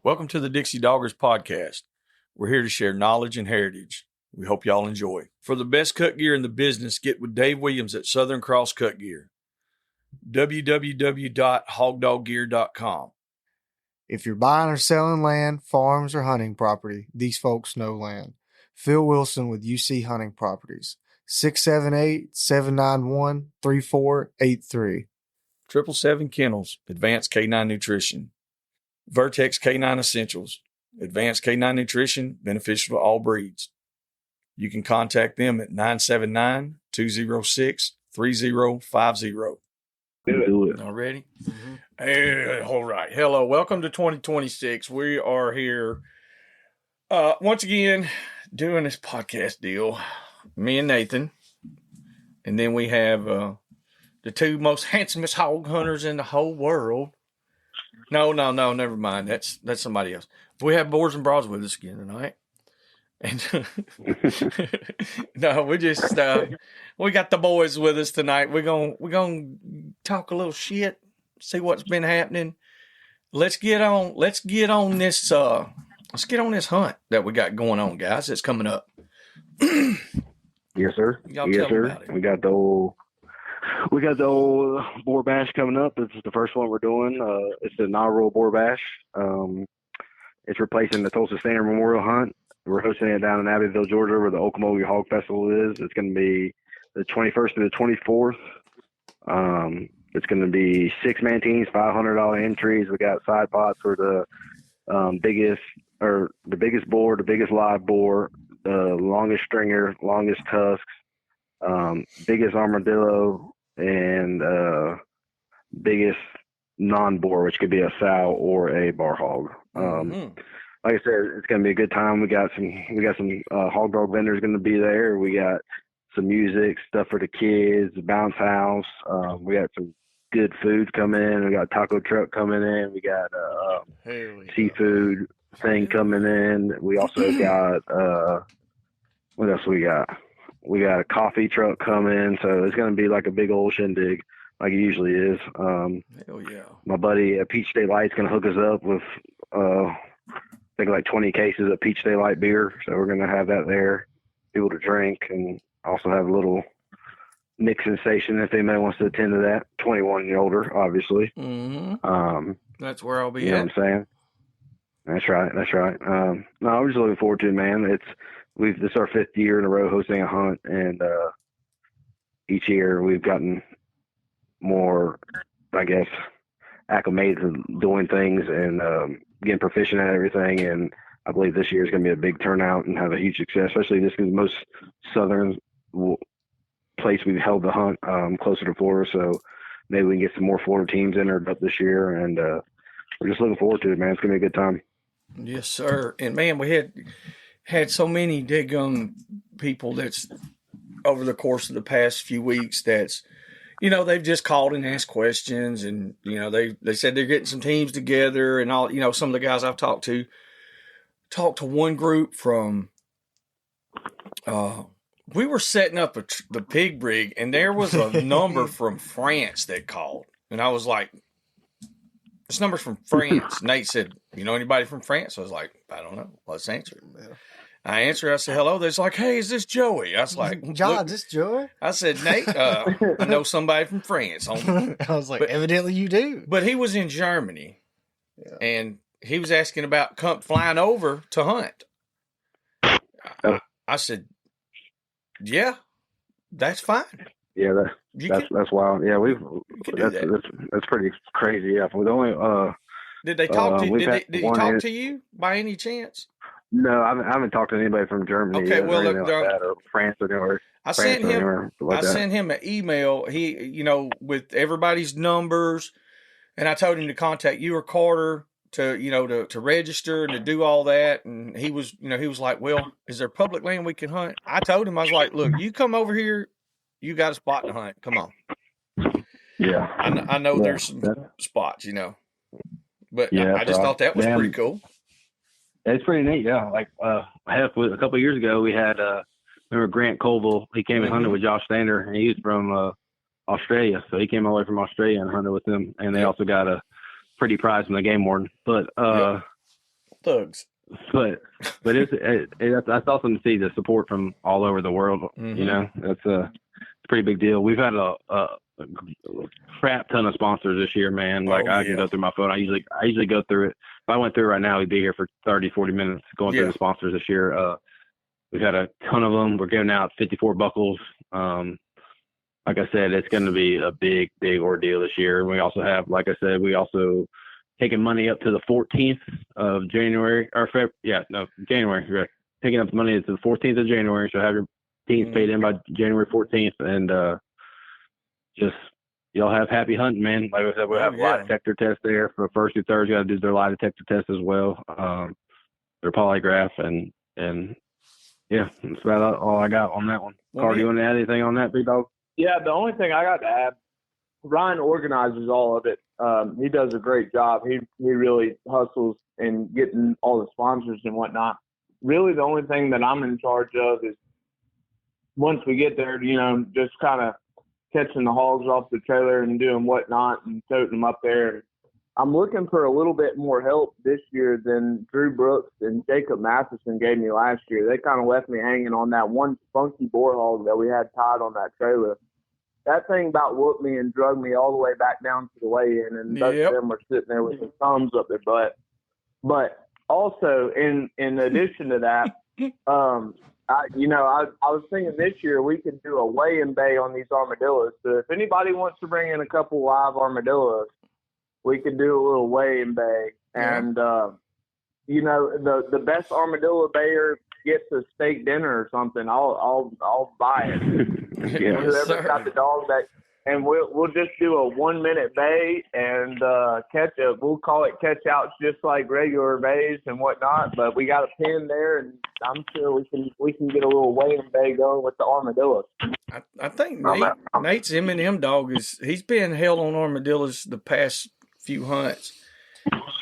Welcome to the Dixie Doggers podcast. We're here to share knowledge and heritage. We hope y'all enjoy. For the best cut gear in the business, get with Dave Williams at Southern Cross Cut Gear. www.hogdoggear.com. If you're buying or selling land, farms, or hunting property, these folks know land. Phil Wilson with UC Hunting Properties, 678-791-3483. 777 Kennels, Advanced K9 Nutrition. Vertex K9 Essentials, Advanced K9 Nutrition, beneficial to all breeds. You can contact them at 979-206-3050. Do it. All ready? Mm-hmm. Hey, all right. Hello. Welcome to 2026. We are here once again doing this podcast deal. Me and Nathan. And then we have the two most handsomest hog hunters in the whole world. No, never mind. That's somebody else. We have Boars N Broads with us again tonight. And no, we just we got the boys with us tonight. We're gonna talk a little shit, see what's been happening. Let's get on this hunt that we got going on, guys. It's coming up. Yes, sir. Y'all yes, tell sir. about it. We got the old Boar Bash coming up. This is the first one we're doing. It's the Inaugural Boar Bash. It's replacing the Tulsa Standard Memorial Hunt. We're hosting it down in Abbeville, Georgia, where the Okmulgee Hog Festival is. It's going to be the 21st to the 24th. It's going to be 6-man teams, $500 entries. We got side pots for the biggest boar, the biggest live boar, the longest stringer, longest tusks, biggest armadillo, and biggest non-boar, which could be a sow or a bar hog. Like I said, it's going to be a good time. We got some hog dog vendors going to be there. We got some music, stuff for the kids, bounce house. We got some good food coming in. We got a taco truck coming in. We got seafood thing coming in. We also got what else we got? We got a coffee truck coming. So it's going to be like a big old shindig, like it usually is. Hell yeah! My buddy at Peach State Light's going to hook us up with I think like 20 cases of Peach State Light beer. So we're going to have that there, people to drink, and also have a little mixing station if anybody wants to attend to that. 21 and older, obviously. Mm-hmm. That's where I'll be you know at. what I'm saying? That's right. No, I'm just looking forward to it, man. This is our 5th year in a row hosting a hunt, and each year we've gotten more, I guess, acclimated to doing things and getting proficient at everything. And I believe this year is going to be a big turnout and have a huge success, especially this is the most southern place we've held the hunt, closer to Florida. So maybe we can get some more Florida teams entered up this year. And we're just looking forward to it, man. It's going to be a good time. Yes, sir. And man, we had so many daggum people that's over the course of the past few weeks that's, they've just called and asked questions, and, they said they're getting some teams together and all, some of the guys I've talked to one group from, we were setting up the pig brig, and there was a number from France that called, and I was like, this number's from France. Nate said, you know anybody from France? I was like, I don't know. Let's answer it. Yeah. I answered. I said, hello. They're like, hey, is this Joey? I was like, John, is this Joey? I said, Nate, I know somebody from France. I was like, evidently you do. But he was in Germany, and he was asking about flying over to hunt. I said, yeah, that's fine. Yeah, that's wild. Yeah, that's pretty crazy. Yeah, for the only did they talk to you? Did he talk to you by any chance? No, I haven't talked to anybody from Germany. Okay, well, or France or I sent him an email. He, with everybody's numbers, and I told him to contact you or Carter to register and to do all that. And he was like, well, is there public land we can hunt? I told him, I was like, look, you come over here, you got a spot to hunt. Come on. Yeah, I know there's some spots, but I just thought that was pretty cool. It's pretty neat, yeah. Like a couple of years ago, we had remember Grant Colville. He came and hunted with Josh Stander, and he was from Australia, so he came all the way from Australia and hunted with them. And they also got a pretty prize from the game warden. But thugs. But that's awesome to see the support from all over the world. Mm-hmm. You know, it's a pretty big deal. We've had a crap ton of sponsors this year, man. Like I can go through my phone. I usually go through it. If I went through right now, we'd be here for 30, 40 minutes going through the sponsors this year. We've had a ton of them. We're giving out 54 buckles. Like I said, it's going to be a big, big ordeal this year. We also have, like I said, taking money up to the 14th of January January. Right. Picking up the money to the 14th of January. So have your teams paid in by January 14th, and just y'all have happy hunting, man. Like I said, we'll have lie detector tests there for first through thirds. You got to do their lie detector test as well. Their polygraph and yeah, that's about all I got on that one. Carl, do you want to add anything on that, big dog? Yeah, the only thing I got to add, Ryan organizes all of it. He does a great job. He really hustles in getting all the sponsors and whatnot. Really, the only thing that I'm in charge of is once we get there, you know, just kind of catching the hogs off the trailer and doing whatnot and toting them up there. I'm looking for a little bit more help this year than Drew Brooks and Jacob Matheson gave me last year. They kind of left me hanging on that one funky boar hog that we had tied on that trailer. That thing about whooped me and drug me all the way back down to the weigh-in, and both of them were sitting there with their thumbs up their butt. But also, in addition to that, I was thinking this year we could do a weigh-in bay on these armadillos. So if anybody wants to bring in a couple live armadillos, we could do a little weigh-in bay. And, the best armadillo bayer gets a steak dinner or something. I'll buy it. Whoever's got the dog and we'll just do a 1 minute bay and we'll call it catch outs just like regular bays and whatnot. But we got a pin there, and I'm sure we can get a little weigh-in bay going with the armadillos. I think Nate's M&M dog he's been held on armadillos the past few hunts,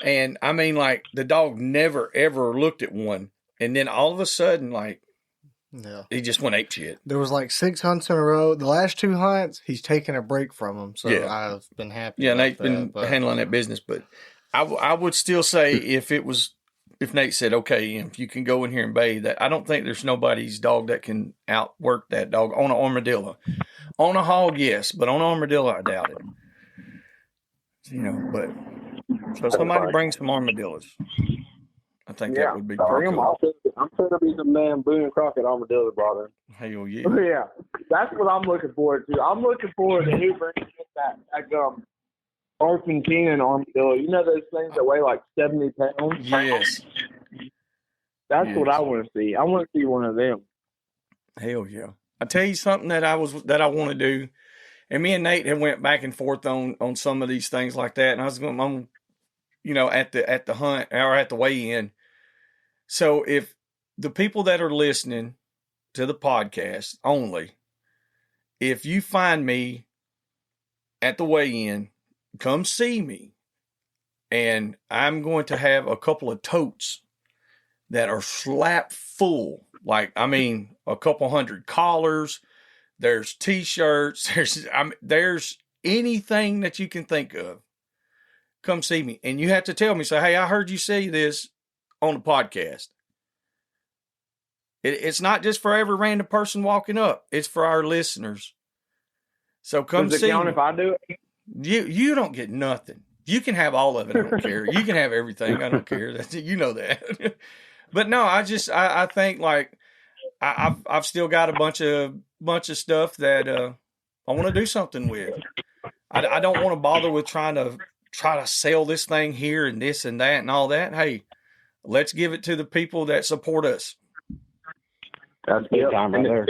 and I mean, like, the dog never ever looked at one, and then all of a sudden, like, he just went ape shit. There was like 6 hunts in a row. The last 2 hunts, he's taken a break from them, so I've been happy. Yeah, Nate's been handling that business, but I would still say if Nate said, okay, if you can go in here and bay that, I don't think there's nobody's dog that can outwork that dog on an armadillo. On a hog, yes, but on an armadillo, I doubt it. You know, but so somebody bring some armadillos. I think that would be pretty cool. I'm trying to be the man Boone and Crockett armadillo brother. Hell yeah. Yeah, that's what I'm looking forward to. I'm looking forward to who brings that Argentinian armadillo. You know those things that weigh like 70 pounds? Yes. That's what I want to see. I want to see one of them. Hell yeah. I tell you something that I want to do. And me and Nate have went back and forth on some of these things like that. And I was going on, at the hunt or at the weigh-in. So if the people that are listening to the podcast only, if you find me at the weigh-in, come see me. And I'm going to have a couple of totes that are slap full. Like, I mean, a couple hundred collars. There's T-shirts. There's anything that you can think of. Come see me. And you have to tell me, say, hey, I heard you say this on the podcast. It's not just for every random person walking up. It's for our listeners. So come see me. Does it count if I do it? You don't get nothing. You can have all of it. I don't care. You can have everything. I don't care. You know that. But no, I think, like, I've still got a bunch of stuff that I want to do something with. I don't want to bother with try to sell this thing here and this and that and all that. Hey, let's give it to the people that support us. That's big time right there.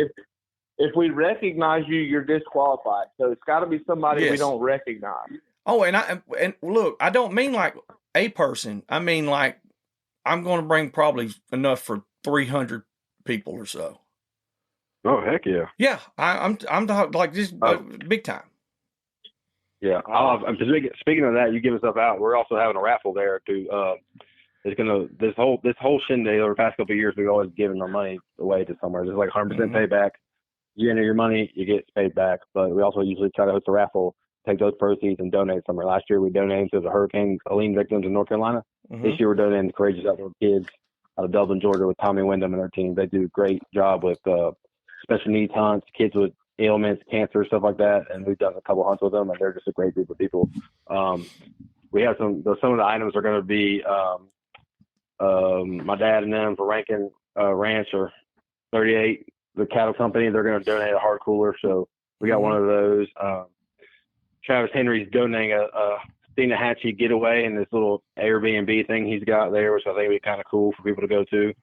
If we recognize you, you're disqualified. So it's got to be somebody we don't recognize. Oh, and look, I don't mean like a person. I mean, like, I'm going to bring probably enough for 300 people or so. Oh, heck yeah. Yeah, I'm like this big time. Yeah. Speaking of that, you give stuff out. We're also having a raffle there too. This whole shindig over the past couple of years, we've always given our money away to somewhere. There's like 100% payback. You enter your money, you get paid back. But we also usually try to host a raffle take those proceeds and donate somewhere. Last year we donated to the Hurricane Helene victims in North Carolina. This year we're donating to Courageous Outdoor Kids out of Dublin, Georgia, with Tommy Wyndham and their team. They do a great job with special needs hunts, kids with ailments, cancer, stuff like that. And we've done a couple hunts with them, and they're just a great group of people. We have some of the items are going to be my dad and them for Rankin Ranch or 38, the cattle company. They're going to donate a hard cooler, so we got one of those. Travis Henry's donating a Steenahatchee getaway in this little Airbnb thing he's got there, which I think would be kind of cool for people to go to.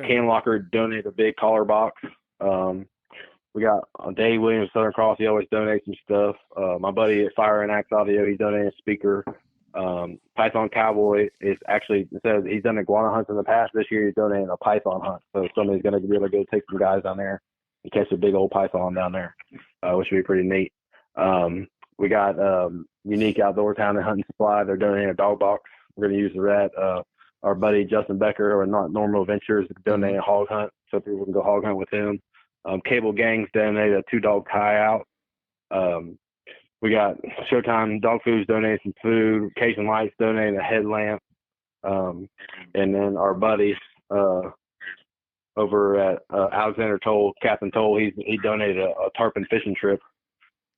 Can Locker donated a big collar box. We got Dave Williams, Southern Cross. He always donates some stuff. My buddy at Fire and Axe Audio, he's donating a speaker. Python Cowboy is actually, says he's done iguana hunts in the past. This year he's donating a python hunt. So somebody's going to be able to go take some guys down there and catch a big old python down there, which would be pretty neat. We got Unique Outdoor Town and Hunting Supply. They're donating a dog box. We're going to use that. Our buddy Justin Becker or Not Normal Ventures donating a hog hunt, so people can go hog hunt with him. Cable Gangs donated a 2-dog tie-out. We got Shoat Time Dog Foods donating some food. Cajun Lights donating a headlamp. And then our buddies over at Alexander Toll, Captain Toll, he donated a tarpon fishing trip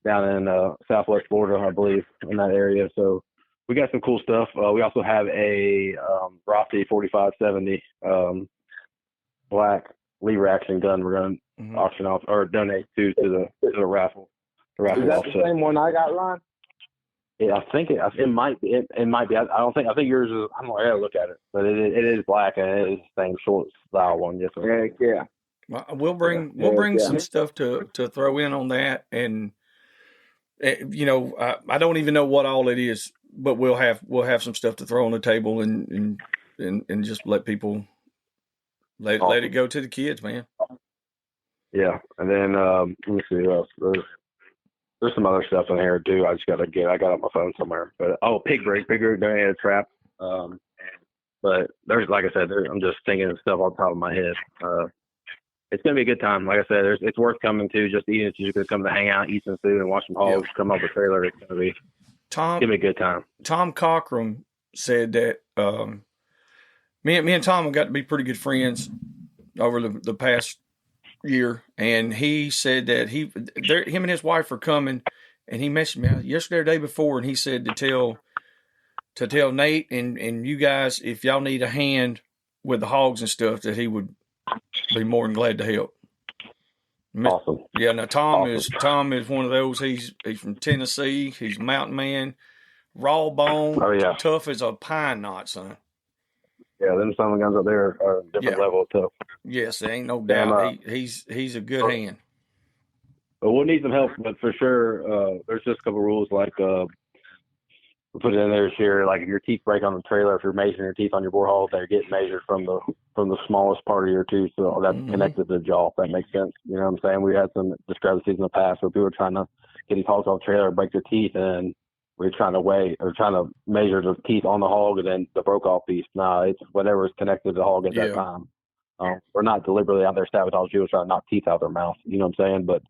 down in Southwest Florida, I believe, in that area. So we got some cool stuff. We also have a Rossi 4570 black lever action gun we're going to auction off or donate to the raffle. Is that the same one I got, Ron? Yeah, I think it might be. It might be. I think yours is. I gotta look at it, but it is black and it is the same short style one. Yes, sir. Yeah. We'll bring some stuff to throw in on that, and I don't even know what all it is, but we'll have some stuff to throw on the table and just let people let it go to the kids, man. Yeah, and then let me see what else. There's some other stuff in here too. I got it on my phone somewhere. But Pig Break donated a trap. But there's, like I said, I'm just thinking of stuff off the top of my head. It's gonna be a good time. Like I said, it's worth coming to. Just even if you're gonna come to hang out, eat some food, and watch some hogs, come up with a trailer. It's gonna be a good time. Tom Cochran said that me and Tom have got to be pretty good friends over the past year, and he said that him and his wife are coming, and he messaged me yesterday or the day before, and he said to tell Nate and you guys, if y'all need a hand with the hogs and stuff, that he would be more than glad to help. Awesome. Yeah, now Tom is one of those. He's from Tennessee. He's a mountain man, raw bone, tough as a pine knot, son. Yeah, them Sun guns up there are a different level of tough. Yes, there ain't no doubt. He's a good hand. But we'll need some help, but for sure, there's just a couple rules like we put it in there this year. Like if your teeth break on the trailer, if you're measuring your teeth on your bore hole, they get measured from the smallest part of your tooth, so that's connected to the jaw. If that makes sense, you know what I'm saying? We had some discrepancies in the past where people were trying to get these hogs off the trailer, break their teeth, and we're trying to measure the teeth on the hog and then the broke off piece. No, it's whatever is connected to the hog at that time. We're not deliberately out there sabotaging people trying to knock teeth out of their mouth. You know what I'm saying? But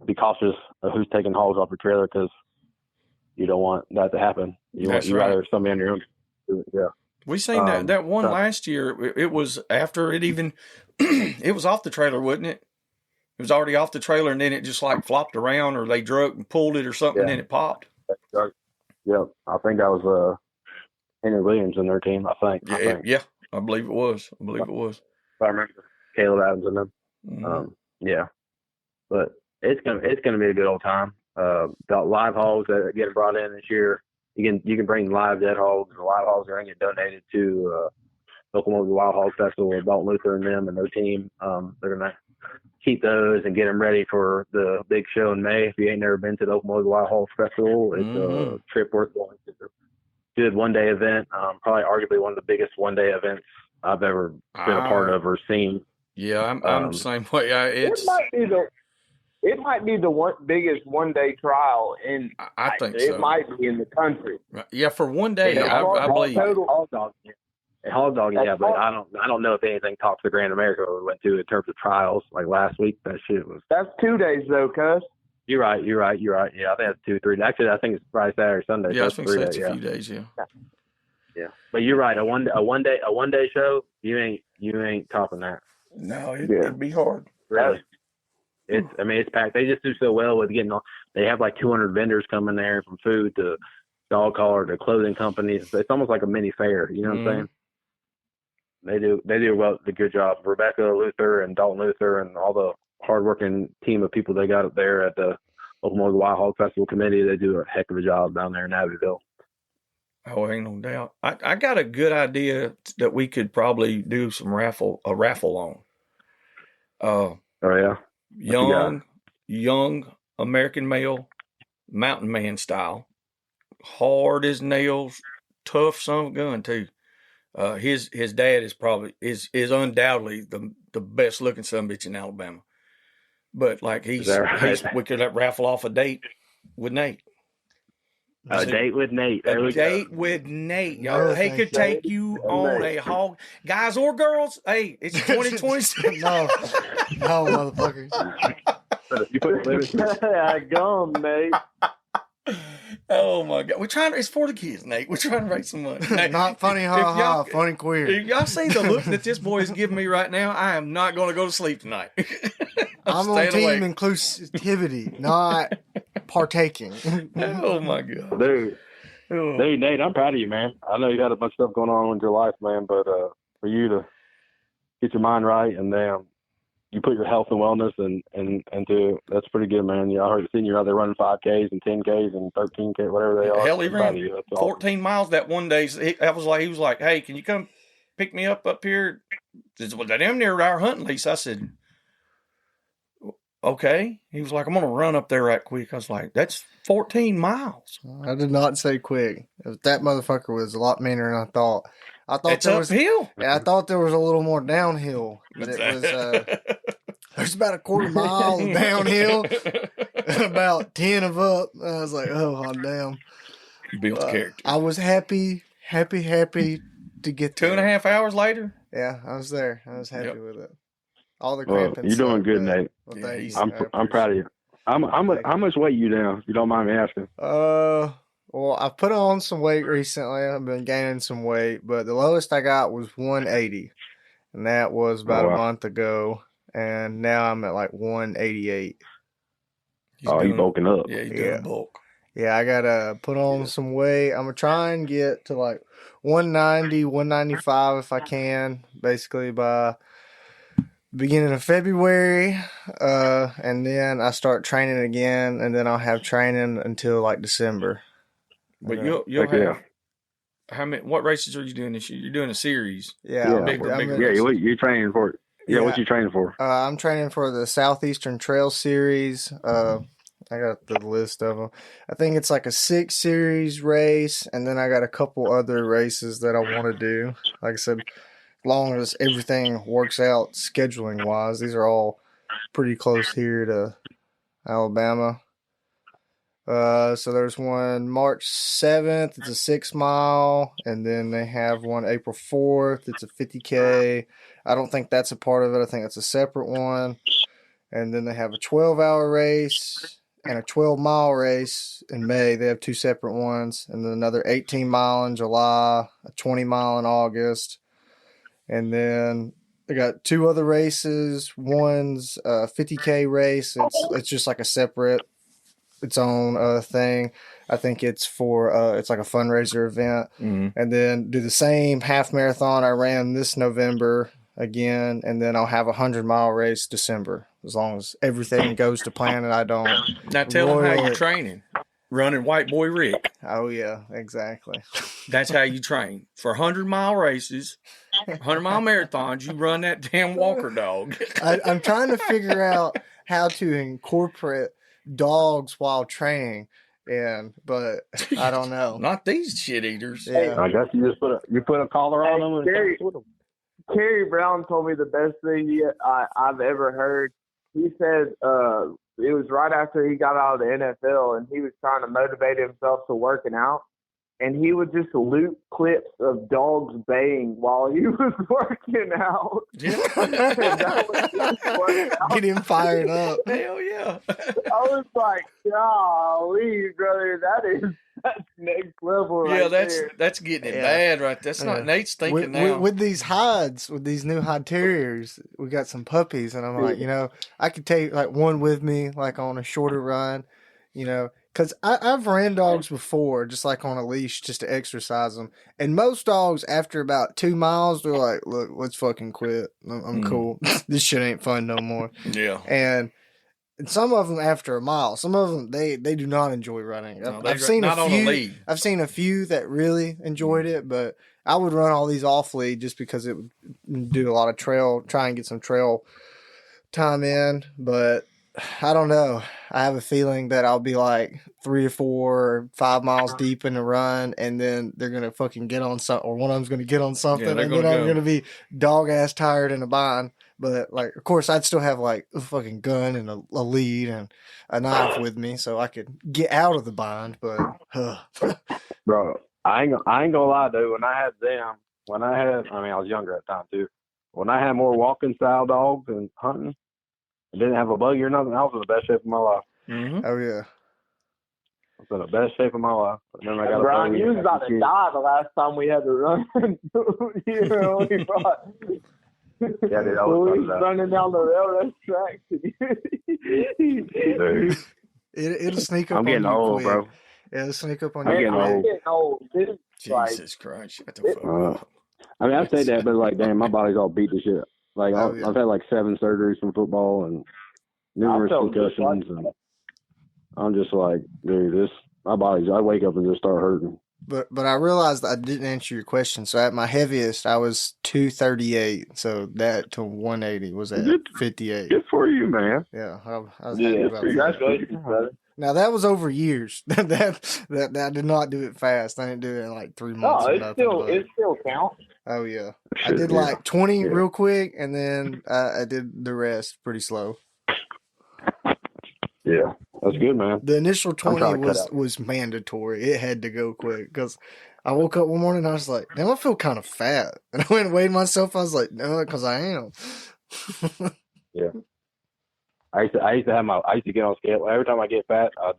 be cautious of who's taking hogs off your trailer, because you don't want that to happen. You rather somebody on your own. Yeah. We seen that one last year. It was after it even it was off the trailer, wasn't it? It was already off the trailer, and then it just like flopped around, or they drug and pulled it or something, and then it popped. Yeah, I think that was Henry Williams and their team. I think. I believe it was. If I remember, Caleb Adams and them. Yeah, but it's gonna be a good old time. Got live hogs that are getting brought in this year. You can bring live dead hogs. The live hogs are going to get donated to Oklahoma Wild Hog Festival with Dalton Luther and them and their team. They're going to keep those and get them ready for the big show in May. If you ain't never been to the Oklahoma Wild Hog Festival, it's a trip worth going to. Good one-day event, probably arguably one of the biggest one-day events I've ever been a part of or seen. Yeah, I'm the same way. It might be the biggest one-day trial in. I think so. It might be in the country. Yeah, for one day, I believe. Hog dogging, yeah, but I don't know if anything tops the Grand America we went to in terms of trials. Like last week, that shit was. That's 2 days though, cuz. You're right. Yeah, I think that's 2, 3. Actually, I think it's Friday, Saturday, Sunday. Yeah, I So think that's 3 so. It's days. a few days. Yeah. Yeah. But you're right. A one day show. You ain't topping that. No, Yeah. it'd be hard. Really. It's packed. They just do so well with getting. They have like 200 vendors coming there, from food to dog collar to clothing companies. It's almost like a mini fair. You know what I'm saying? They do a good job. Rebecca Luther and Dalton Luther and all the hardworking team of people they got up there at the Oklahoma Wild Hog Festival Committee. They do a heck of a job down there in Abbeville. Oh, ain't no doubt. I got a good idea that we could probably do a raffle on. Oh yeah. Young American male, mountain man style, hard as nails, tough son of a gun too. His dad is undoubtedly the best looking son of a bitch in Alabama. But like we could raffle off a date with Nate. A date with Nate. A date with Nate, y'all. No, He thank could you. take you on a hog, guys or girls. Hey, it's 2026. No, motherfucker. You put limits. Gum, Nate. Oh my God, it's for the kids, Nate. We're trying to raise some money. Nate, Not funny, ha, funny queer. If y'all see the look that this boy is giving me right now, I am not going to go to sleep tonight. I'm on team inclusivity, not partaking. Oh my God, Dude, Nate, I'm proud of you, man. I know you got a bunch of stuff going on in your life, man, but for you to get your mind right and you put your health and wellness and that's pretty good, man. Yeah, I heard seeing you out there running 5Ks and 10Ks and 13K, whatever they are. Hell, he ran 14 miles that one day. He was like, "Hey, can you come pick me up here?" Well, damn near our hunting lease. I said, "Okay." He was like, "I'm gonna run up there right quick." I was like, "That's 14 miles." I did not say quick. That motherfucker was a lot meaner than I thought. I thought It's uphill. I thought there was a little more downhill, but it was. There's about a quarter mile of downhill, about 10 of up. I was like, oh damn. Built character. I was happy to get there. 2.5 hours later. Yeah, I was there. I was happy with it. All the Well, cramping. you're doing good, Nate. Well, thank you. I'm proud of you. How much weight you down? If you don't mind me asking. Well, I put on some weight recently. I've been gaining some weight, but the lowest I got was 180, and that was about a month ago. And now I'm at like 188. You bulking up. Yeah, he's doing bulk. Yeah, I gotta put on some weight. I'm gonna try and get to like 190, 195 if I can, basically by beginning of February. And then I start training again, and then I'll have training until like December. But you'll have how many? What races are you doing this year? You're doing a series. Yeah, what you training for? Yeah, what you training for? I'm training for the Southeastern Trail Series. I got the list of them. I think it's like a 6 series race, and then I got a couple other races that I want to do. Like I said, as long as everything works out scheduling wise, these are all pretty close here to Alabama. So there's one March 7th. It's a 6 mile, and then they have one April 4th. It's a 50K. I don't think that's a part of it. I think that's a separate one. And then they have a 12-hour race and a 12-mile race in May. They have 2 separate ones. And then another 18-mile in July, a 20-mile in August. And then they got 2 other races. One's a 50K race. It's just like a separate, its own thing. I think it's for it's like a fundraiser event. Mm-hmm. And then do the same half marathon I ran this November again, and then I'll have a 100-mile race December, as long as everything goes to plan and I don't. Now tell them how you're training. Running White Boy Rick. Oh yeah, exactly. That's how you train. For 100-mile races, 100-mile marathons, you run that damn walker dog. I'm trying to figure out how to incorporate dogs while training, but I don't know. Not these shit eaters. Yeah. I guess you just put a collar on them and Kerry Brown told me the best thing I've ever heard. He said it was right after he got out of the NFL, and he was trying to motivate himself to working out. and he would just loop clips of dogs baying while he was working out. Yeah. Get him fired up. Hell yeah. I was like, golly, brother, that's next level right there. That's getting it Yeah. bad right there. That's not Nate's thinking now. With these hides, with these new hide terriers, we got some puppies, and I'm like, I could take like one with me, like on a shorter run, because I've ran dogs before, just like on a leash, just to exercise them. And most dogs, after about 2 miles, they're like, look, let's fucking quit. I'm cool. This shit ain't fun no more. Yeah. And some of them after a mile, some of them they do not enjoy running. No, I've seen not a on few. a lead. I've seen a few that really enjoyed it, but I would run all these off lead just because it would do a lot of try and get some trail time in. But I don't know. I have a feeling that I'll be like 3 or 4 or 5 miles deep in the run, and then they're gonna fucking get on something, or one of them's gonna get on something, and then I'm gonna be dog ass tired in a bind. But like, of course, I'd still have like a fucking gun and a lead and a knife with me, so I could get out of the bind. But bro, I ain't gonna lie, dude. When I had them, I was younger at the time too. When I had more walking style dogs and hunting, and didn't have a buggy or nothing, I was in the best shape of my life. Mm-hmm. Oh yeah, I was in the best shape of my life. And then I got Brian, you was about to die the last time we had to run. We brought. Yeah, dude, I was running down the railroad tracks. it'll sneak up. I'm getting old, quick. bro. Yeah, it'll sneak up on I'm you. getting old. Jesus Christ! Shut the fuck up. I say that, but like, damn, my body's all beat to shit. Like, I've had like 7 surgeries from football and numerous concussions, and I'm just like, dude, my body's. I wake up and just start hurting. But I realized I didn't answer your question. So at my heaviest, I was 238. So that to 180 was at 58. Good for you, man. Yeah, I was happy about that. Congratulations, brother. Now that was over years. that I did not do it fast. I didn't do it in like 3 months. No, it still counts. Oh yeah, I did like 20 real quick, and then I did the rest pretty slow. Yeah, that's good, man. The initial 20 was mandatory. It had to go quick because I woke up one morning and I was like, damn, I feel kind of fat. And I went and weighed myself. I was like, no, because I am. Yeah. I used to get on scale. Every time I get fat, I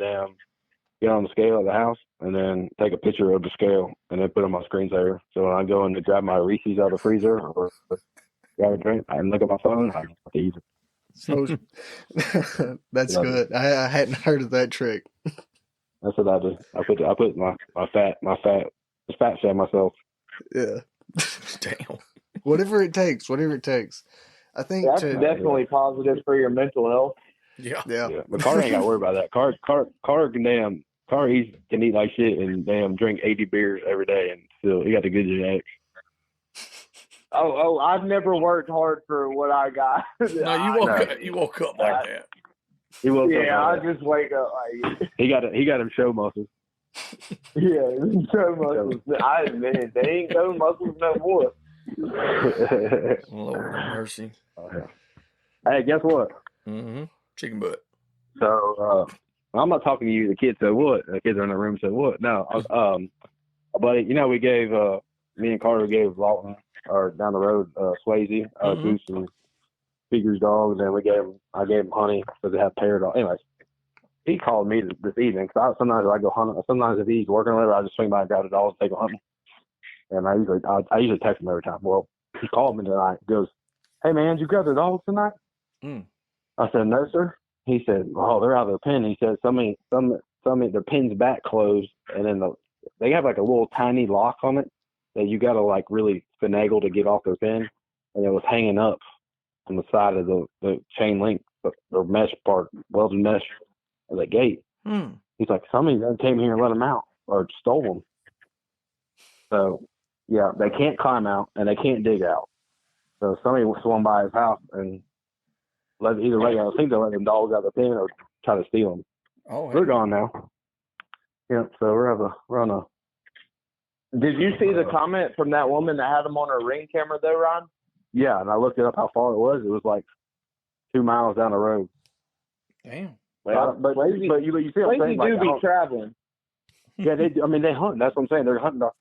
get on the scale at the house and then take a picture of the scale and then put it on my screensaver. So when I go in to grab my Reese's out of the freezer or grab a drink, I can look at my phone. I can use it. So that's good. I hadn't heard of that trick. That's what I do. I put my fat shame myself. Yeah. Damn. Whatever it takes. I think that's definitely positive for your mental health. Yeah. But Carter ain't got to worry about that. Carter he can eat like shit and drink 80 beers every day and still he got the good genetics. Oh, I've never worked hard for what I got. No, you woke up like that. He woke up. Yeah, I just wake up like he got him show muscles. Yeah, show muscles. They ain't show muscles no more. Lord have mercy. Hey, guess what? Mm-hmm. Chicken butt. So I'm not talking to you. The kids said what? The kids are in the room. Said what? No. But we gave me and Carter gave Lawton or down the road Swayze, Goose and Figure's dogs, and I gave him Honey because they have paired dogs. Anyways, he called me this evening because sometimes I go hunting. Sometimes if he's working or whatever, I just swing by and grab the dogs and take them hunting. And I usually text him every time. Well, he called me tonight. He goes, "Hey man, did you grab the dogs tonight?" I said, "No, sir." He said, "Oh, they're out of their pen." He said, "Some their pen's back closed, and then they have like a little tiny lock on it that you got to like really finagle to get off their pen, and it was hanging up on the side of the chain link, the mesh part, welded mesh of the gate." He's like, "Somebody came here and let them out or stole them." So, yeah, they can't climb out and they can't dig out. So somebody swung by his house and I think they'll let them dogs out of the pen or try to steal them. Oh, they're gone now. Yeah, so we're on a. Did you see the comment from that woman that had them on her Ring camera though, Ron? Yeah, and I looked it up how far it was. It was like 2 miles down the road. Damn. Well, but you see what I'm saying? Like, do be traveling. Yeah, they hunt. That's what I'm saying. They're hunting off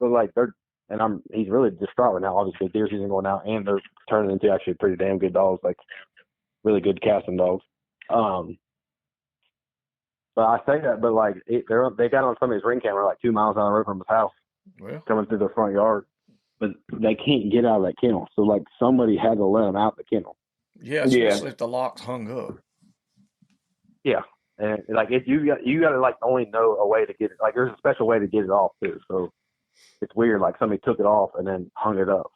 he's really distraught right now. Obviously, deer season going out, and they're turning into actually pretty damn good dogs, like really good casting dogs. But I say that, but like they got on somebody's ring camera like 2 miles down the road from his house, coming through the front yard, but they can't get out of that kennel. So like somebody had to let them out the kennel. Yeah, especially if the lock's hung up. Yeah, and like if you got to like only know a way to get it. Like there's a special way to get it off too. So it's weird. Like somebody took it off and then hung it up.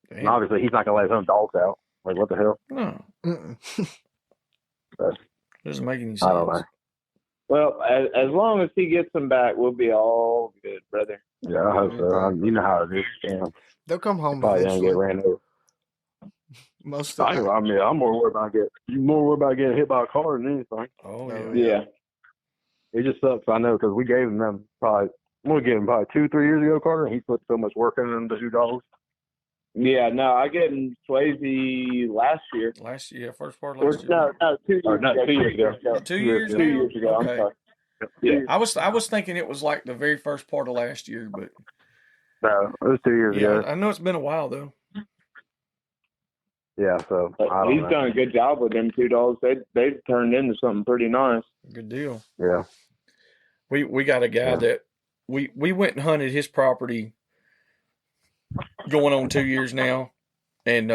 Damn. And obviously he's not gonna let his own dogs out. Like what the hell? No. But, doesn't make any sense. I don't know. Well, as long as he gets them back, we'll be all good, brother. Yeah, I hope so. You know how it is. Yeah. They'll come home probably eventually. Get ran over. Most of the I'm more worried about getting hit by a car than anything. Oh yeah. It just sucks. I know because we gave him probably 2-3 years ago, Carter. And he put so much work into them 2 dogs. Yeah, no, I gave him Swayze last year. Last year, first part of last year. No, 2 years ago. 2 years ago. 2 years ago. 2 years ago. Okay. I'm sorry. Yeah, I was thinking it was like the very first part of last year, but no, it was 2 years ago. I know it's been a while though. Yeah, so he's done a good job with them 2 dogs. They've turned into something pretty nice. Good deal. Yeah. We got a guy that we went and hunted his property going on 2 years now, and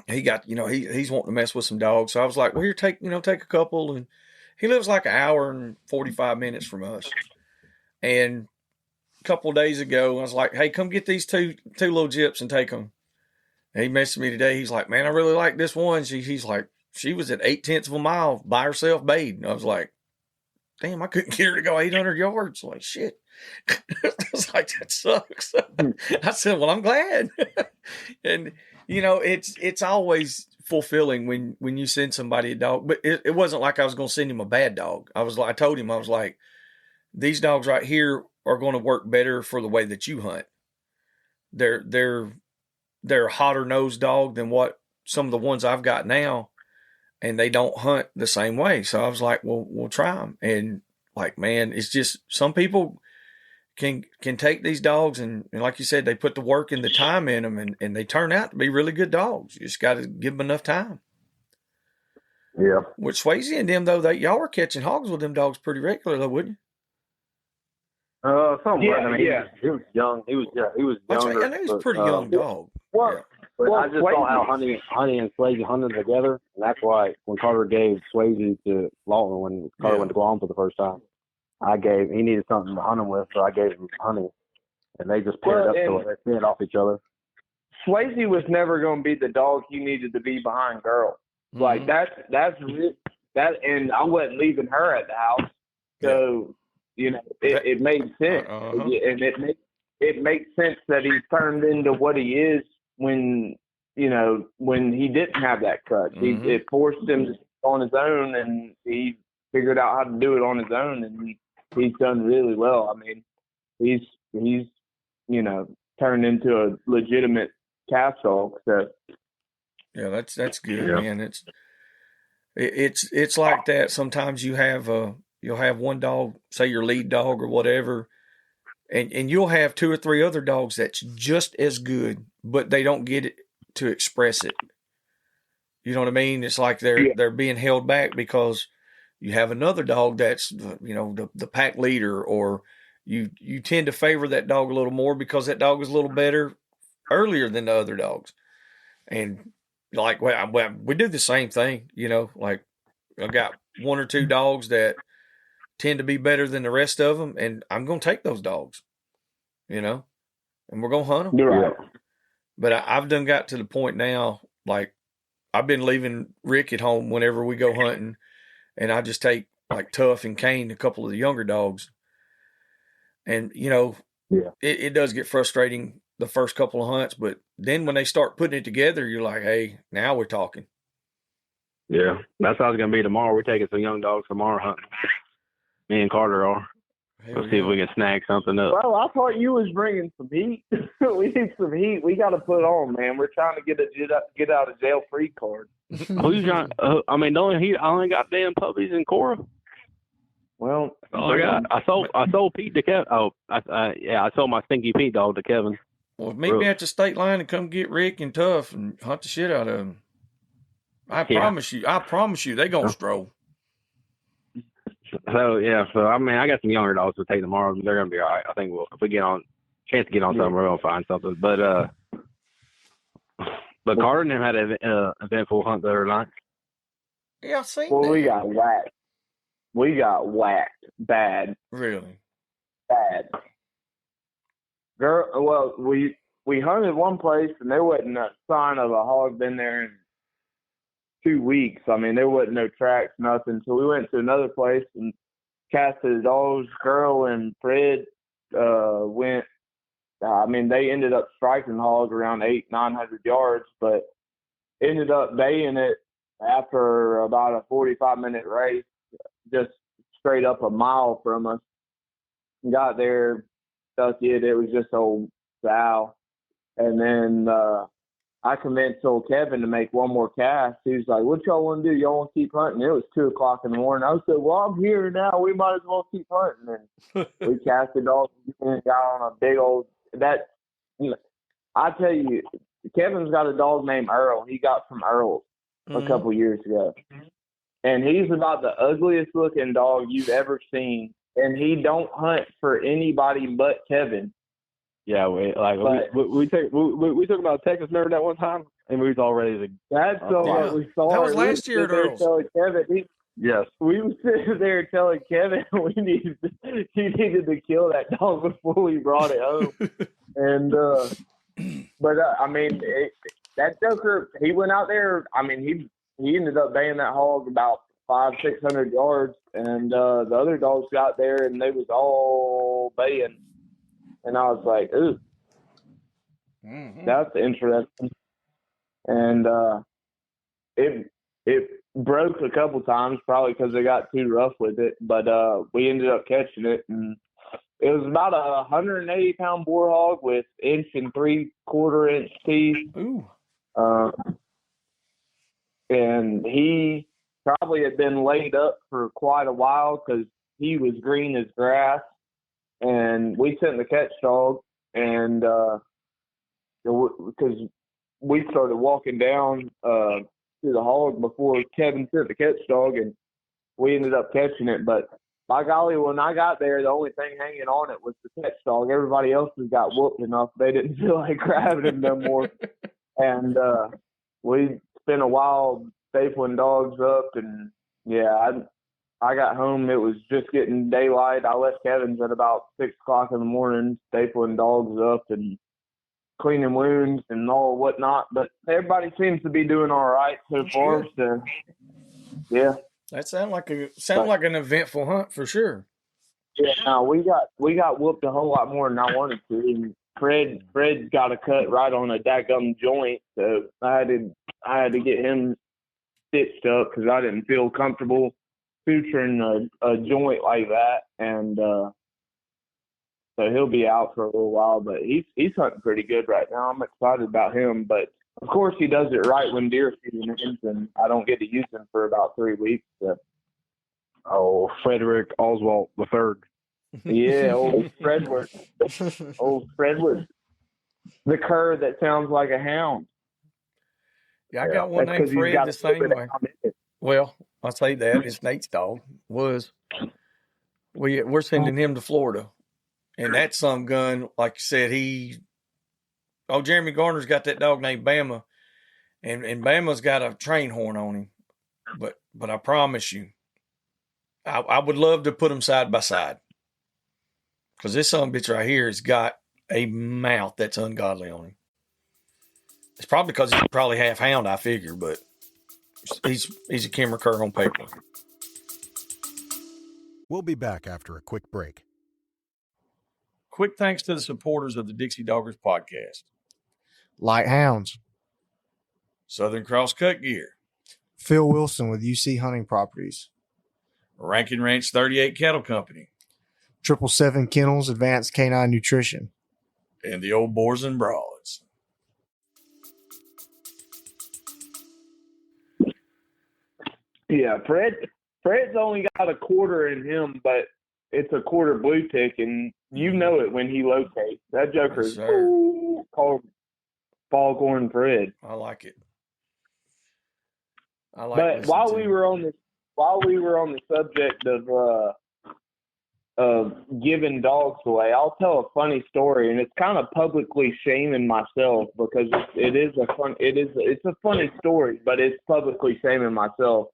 he got he's wanting to mess with some dogs. So I was like, well, here, take a couple, and he lives like an hour and 45 minutes from us. And a couple of days ago, I was like, hey, come get these two little gyps and take them. And he messaged me today. He's like, man, I really like this one. He's like, she was at 0.8 of a mile by herself bayed. And I was like, damn, I couldn't get her to go 800 yards. Like, shit. I was like, that sucks. I said, well, I'm glad. And, it's always fulfilling when you send somebody a dog. But it wasn't like I was going to send him a bad dog. I told him, I was like, these dogs right here are going to work better for the way that you hunt. They're a hotter nosed dog than what some of the ones I've got now, and they don't hunt the same way. So I was like, well, we'll try them. And like, man, it's just some people can take these dogs and like you said, they put the work and the time in them and they turn out to be really good dogs. You just got to give them enough time. Yeah. With Swayze and them though, y'all were catching hogs with them dogs pretty regular though, wouldn't you? He was young. He was younger. I know he was a pretty young dog. Well, I just saw how Honey and Swayze hunted together, and that's why when Carter gave Swayze to Lawton when Carter went to Guam for the first time, he needed something to hunt him with, so I gave him Honey, and they just paired up so they fed off each other. Swayze was never going to be the dog he needed to be behind Girl. Mm-hmm. Like that, and I wasn't leaving her at the house, so it made sense, and it makes sense that he's turned into what he is when he didn't have that crutch. Mm-hmm. It forced him to on his own, and he figured out how to do it on his own, and he's done really well. I mean, he's turned into a legitimate calf dog. So yeah, that's good, man. It's like that. Sometimes you'll have one dog, say your lead dog or whatever, and you'll have 2 or 3 other dogs that's just as good, but they don't get it to express it. You know what I mean? It's like they're being held back because you have another dog that's the pack leader, or you tend to favor that dog a little more because that dog is a little better earlier than the other dogs. And like, we do the same thing, like I got 1 or 2 dogs that tend to be better than the rest of them, and I'm going to take those dogs, and we're going to hunt them. Right. But I've done got to the point now, like I've been leaving Rick at home whenever we go hunting, and I just take like Tough and Kane, a couple of the younger dogs. And, it does get frustrating the first couple of hunts, but then when they start putting it together, you're like, hey, now we're talking. Yeah, that's how it's going to be tomorrow. We're taking some young dogs tomorrow hunting. Me and Carter are. We'll see if we can snag something up. Well, I thought you was bringing some heat. We need some heat. We got to put on, man. We're trying to get a get out of jail free card. Who's trying? I only got damn puppies and Cora. Well, Oh, I sold Pete to Kevin. Oh, I sold my Stinky Pete dog to Kevin. Well, meet me at the state line and come get Rick and Tough and hunt the shit out of them. I promise you, they gonna stroll. So I mean, I got some younger dogs to take tomorrow. They're gonna be all right. I think if we get on chance to get on something, we're gonna find something. But Carter and him had an eventful hunt the other night. Yeah, I've seen well, that. we got whacked. We got whacked bad. Really? Bad. Girl, well, we hunted one place and there wasn't a sign of a hog been there in 2 weeks. I mean, there wasn't no tracks, nothing. So we went to another place and casted dogs. Girl and Fred went. I mean, they ended up striking hog around 800-900 yards, but ended up baying it after about a 45-minute race, just straight up a mile from us. Got there, stuck it. It was just old sow. And then I convinced old Kevin to make one more cast. He was like, what y'all want to do? Y'all want to keep hunting? It was 2 o'clock in the morning. I said, well, I'm here now. We might as well keep hunting. And we casted dogs and got on a big old I tell you, Kevin's got a dog named Earl. He got from Earl's a couple years ago. And he's about the ugliest looking dog you've ever seen. And he don't hunt for anybody but Kevin. Yeah, we talked about Texas Nerd that one time, and we was all ready to. That's what we saw. That was last year at Earl's. Yes. We were sitting there telling Kevin he needed to kill that dog before we brought it home. And I mean, that joker, he went out there. I mean, he ended up baying that hog about 500-600 yards, and the other dogs got there and they was all baying. And I was like, ooh, that's interesting. And it broke a couple times, probably because they got too rough with it. But we ended up catching it, and it was about a 180-pound boar hog with 1 3/4 inch teeth. Ooh. And he probably had been laid up for quite a while because he was green as grass. And we sent the catch dog, and because we started walking down to the hog before Kevin sent the catch dog, and we ended up catching it. But by golly, when I got there, the only thing hanging on it was the catch dog. Everybody else has got whooped enough; they didn't feel like grabbing him no more. And we spent a while stapling dogs up, and I got home. It was just getting daylight. I left Kevin's at about 6 o'clock in the morning, stapling dogs up and cleaning wounds and all whatnot. But everybody seems to be doing all right so far. So, yeah. That sounded like an eventful hunt for sure. Yeah, no, we got whooped a whole lot more than I wanted to. And Fred got a cut right on a dadgum joint, so I had to get him stitched up because I didn't feel comfortable suturing a joint like that, and so he'll be out for a little while. But he's hunting pretty good right now. I'm excited about him, but of course he does it right when deer season ends, and I don't get to use him for about 3 weeks. So. Oh, Frederick Oswald III. Yeah, old Fredward. Old Fredward. The cur that sounds like a hound. Yeah, I got one named Fred the same way. Well, I'll say that. It's Nate's dog. We're sending him to Florida. And that some gun, like you said, Jeremy Garner's got that dog named Bama. And Bama's got a train horn on him. But I promise you, I would love to put them side by side. Because this son of a bitch right here has got a mouth that's ungodly on him. It's probably because he's probably half hound, I figure, but he's a Kimmer cur on paper. We'll be back after a quick break. Quick thanks to the supporters of the Dixie Doggers podcast. Light Hounds. Southern Cross Cut Gear. Phil Wilson with UC Hunting Properties. Rankin Ranch 38 Cattle Company. 777 Kennels Advanced Canine Nutrition. And the old Boars N Broads. Yeah, Fred Fred's only got a quarter in him, but it's a quarter blue tick, and you know it when he locates. That joker's called Foghorn Fred. I like it. I like. But while we were on the subject of giving dogs away, I'll tell a funny story, and it's kind of publicly shaming myself because it's a funny story, but it's publicly shaming myself.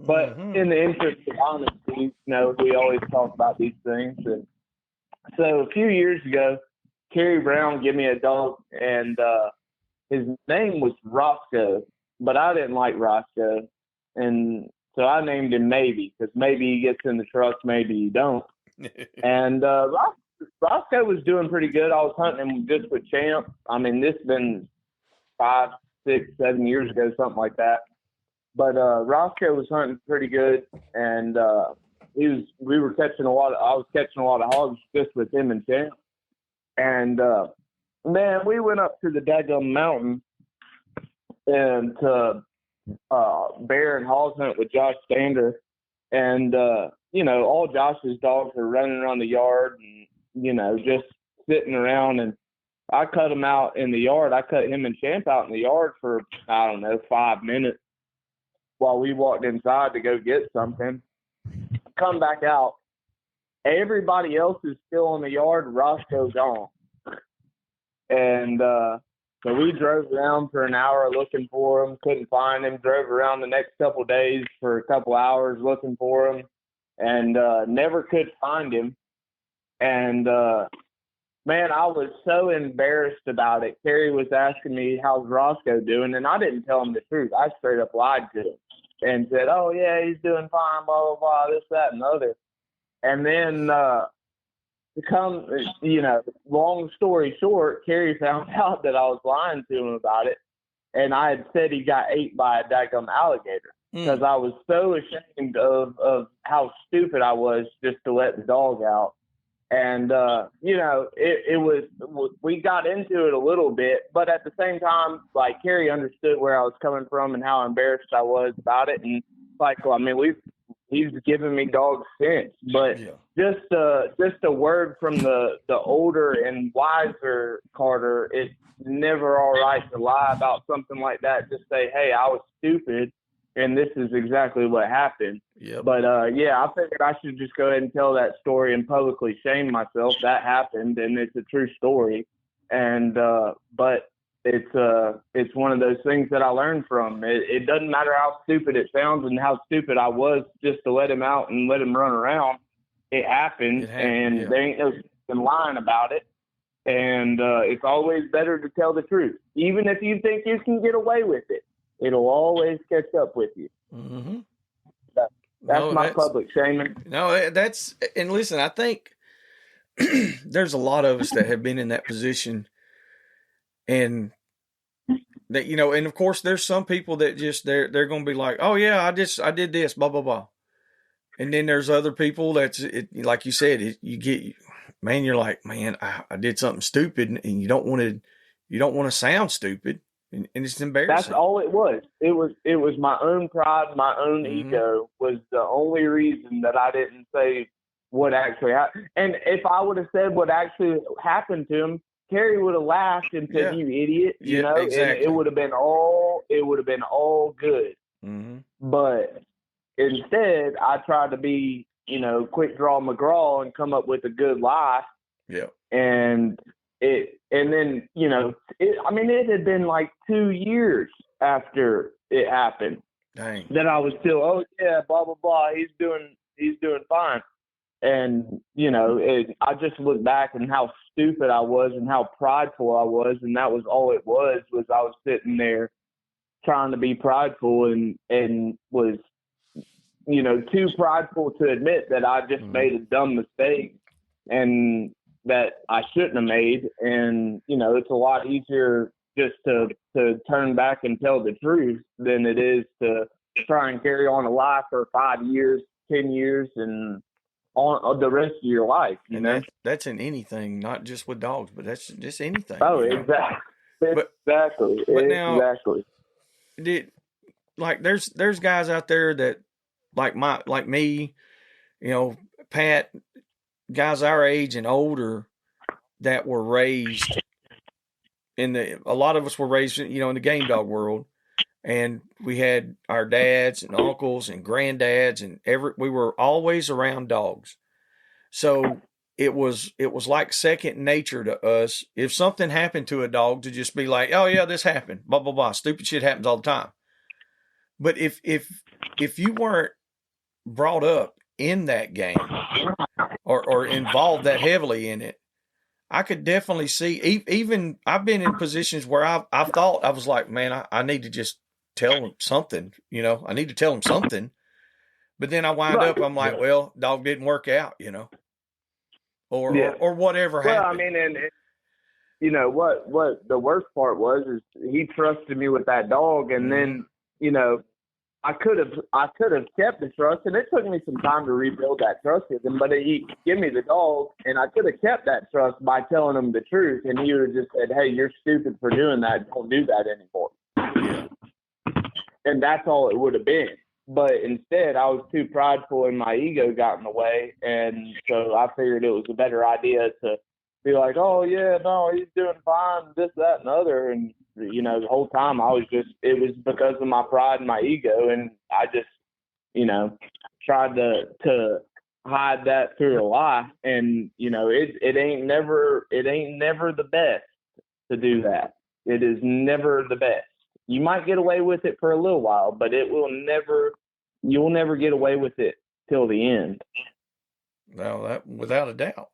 But in the interest of honesty, we always talk about these things. And so a few years ago, Kerry Brown gave me a dog, and his name was Roscoe, but I didn't like Roscoe. And so I named him Maybe, because maybe he gets in the truck, maybe he don't. And Roscoe was doing pretty good. I was hunting him just with Champ. I mean, this has been 5, 6, 7 years ago, something like that. But Roscoe was hunting pretty good, and I was catching a lot of hogs just with him and Champ. And man, we went up to the daggum mountain and to bear and hog hunt with Josh Stander, and all Josh's dogs are running around the yard and just sitting around, and I cut him out in the yard. I cut him and Champ out in the yard for 5 minutes while we walked inside to go get something. Come back out, everybody else is still in the yard. Roscoe's gone, and so we drove around for an hour looking for him, couldn't find him, drove around the next couple of days for a couple hours looking for him, and never could find him. And, man, I was so embarrassed about it. Kerry was asking me, how's Roscoe doing? And I didn't tell him the truth. I straight up lied to him and said, oh, yeah, he's doing fine, blah, blah, blah, this, that, and the other. And then long story short, Kerry found out that I was lying to him about it, and I had said he got ate by a daggum alligator because I was so ashamed of how stupid I was just to let the dog out. And we got into it a little bit, but at the same time, like, Kerry understood where I was coming from and how embarrassed I was about it. And he's given me dogs since, but just a word from the older and wiser Carter, it's never all right to lie about something like that. Just say, hey, I was stupid, and this is exactly what happened. But I figured I should just go ahead and tell that story and publicly shame myself. That happened, and it's a true story. And but it's one of those things that I learned from. It doesn't matter how stupid it sounds and how stupid I was just to let him out and let him run around. It happened, and there ain't no lying about it. And it's always better to tell the truth. Even if you think you can get away with it, it'll always catch up with you. Mm-hmm. That's my public shaming. No, and listen, I think there's a lot of us that have been in that position, and that, and of course there's some people that just, they're going to be like, oh yeah, I did this, blah, blah, blah. And then there's other people like you said, you're like, man, I did something stupid, and you don't want to sound stupid. And it's embarrassing. That's all it was. It was my own pride, my own ego was the only reason that I didn't say what actually happened. And if I would have said what actually happened to him, Kerry would have laughed and said, "You idiot," exactly. And it would have been all good. Mm-hmm. But instead, I tried to be, quick draw McGraw and come up with a good lie. Yeah. And then, it had been like 2 years after it happened. Dang. That I was still, oh yeah, blah, blah, blah. He's doing fine. And, I just look back and how stupid I was and how prideful I was. And that was all it was I was sitting there trying to be prideful and was, too prideful to admit that I just made a dumb mistake and that I shouldn't have made. And, it's a lot easier just to turn back and tell the truth than it is to try and carry on a lie for 5 years, 10 years, and on the rest of your life, That's in anything, not just with dogs, but that's just anything. Oh, exactly. But now, exactly. there's guys out there that like me, Pat, guys our age and older that were raised a lot of us were raised, in the game dog world, and we had our dads and uncles and granddads and we were always around dogs. So it was like second nature to us. If something happened to a dog, to just be like, oh yeah, this happened, blah, blah, blah. Stupid shit happens all the time. But if you weren't brought up in that game or involved that heavily in it, I could definitely see, even I've been in positions where I've thought, I was like, man, I need to just tell them something, I need to tell them something. But then I wind up, I'm like, well, dog didn't work out, or whatever happened. Well, I mean, and what the worst part was is he trusted me with that dog, and then, I could have kept the trust, and it took me some time to rebuild that trust with him. But he gave me the dog, and I could have kept that trust by telling him the truth, and he would have just said, "Hey, you're stupid for doing that. Don't do that anymore." And that's all it would have been. But instead, I was too prideful, and my ego got in the way, and so I figured it was a better idea to be like, "Oh yeah, no, he's doing fine, this, that, and the other," and the whole time it was because of my pride and my ego, and I just, tried to hide that through a lie. And, it ain't never the best to do that. It is never the best. You might get away with it for a little while, but you'll never get away with it till the end. No, that without a doubt.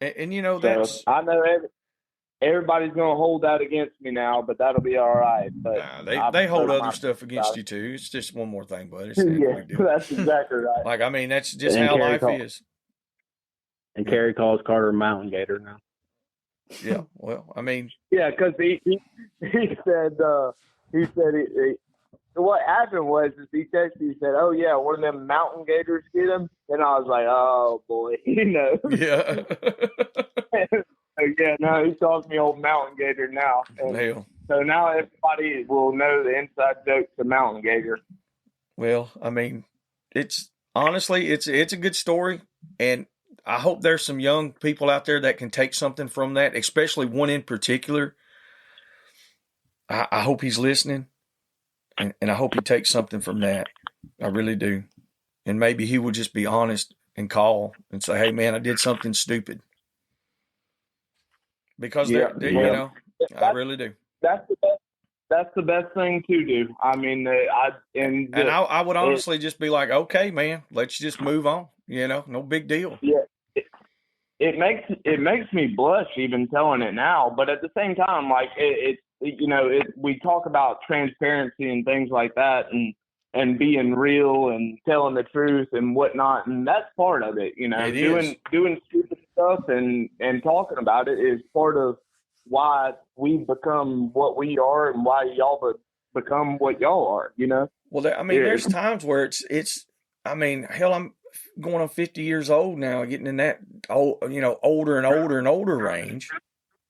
And So that's, I know everybody's going to hold that against me now, but that'll be all right. But they hold other stuff against you too. It's just one more thing, buddy. It's yeah, that's exactly right. Like, I mean, that's just how life is. And Kerry calls Carter a mountain gator now. Yeah, well, I mean. Yeah, because he said, what happened was he texted me, he said, "Oh yeah, one of them mountain gators get him," and I was like, "Oh boy," Yeah. Yeah, no, he calls me old mountain gator now. Hell. So now everybody will know the inside joke to mountain gator. Well, I mean, it's honestly, it's a good story, and I hope there's some young people out there that can take something from that, especially one in particular. I hope he's listening, and I hope he takes something from that. I really do. And maybe he will just be honest and call and say, "Hey, man, I did something stupid." Because I really do. That's the best. That's the best thing to do. I mean, I would honestly just be like, "Okay, man, let's just move on." No big deal. Yeah, it makes me blush even telling it now. But at the same time, like we talk about transparency and things like that, and being real and telling the truth and whatnot, and that's part of it. Doing stupid stuff and talking about it is part of why we've become what we are and why y'all become what y'all are. Well, there's times where it's. I mean, hell, I'm going on 50 years old now, getting in that older and older and older range,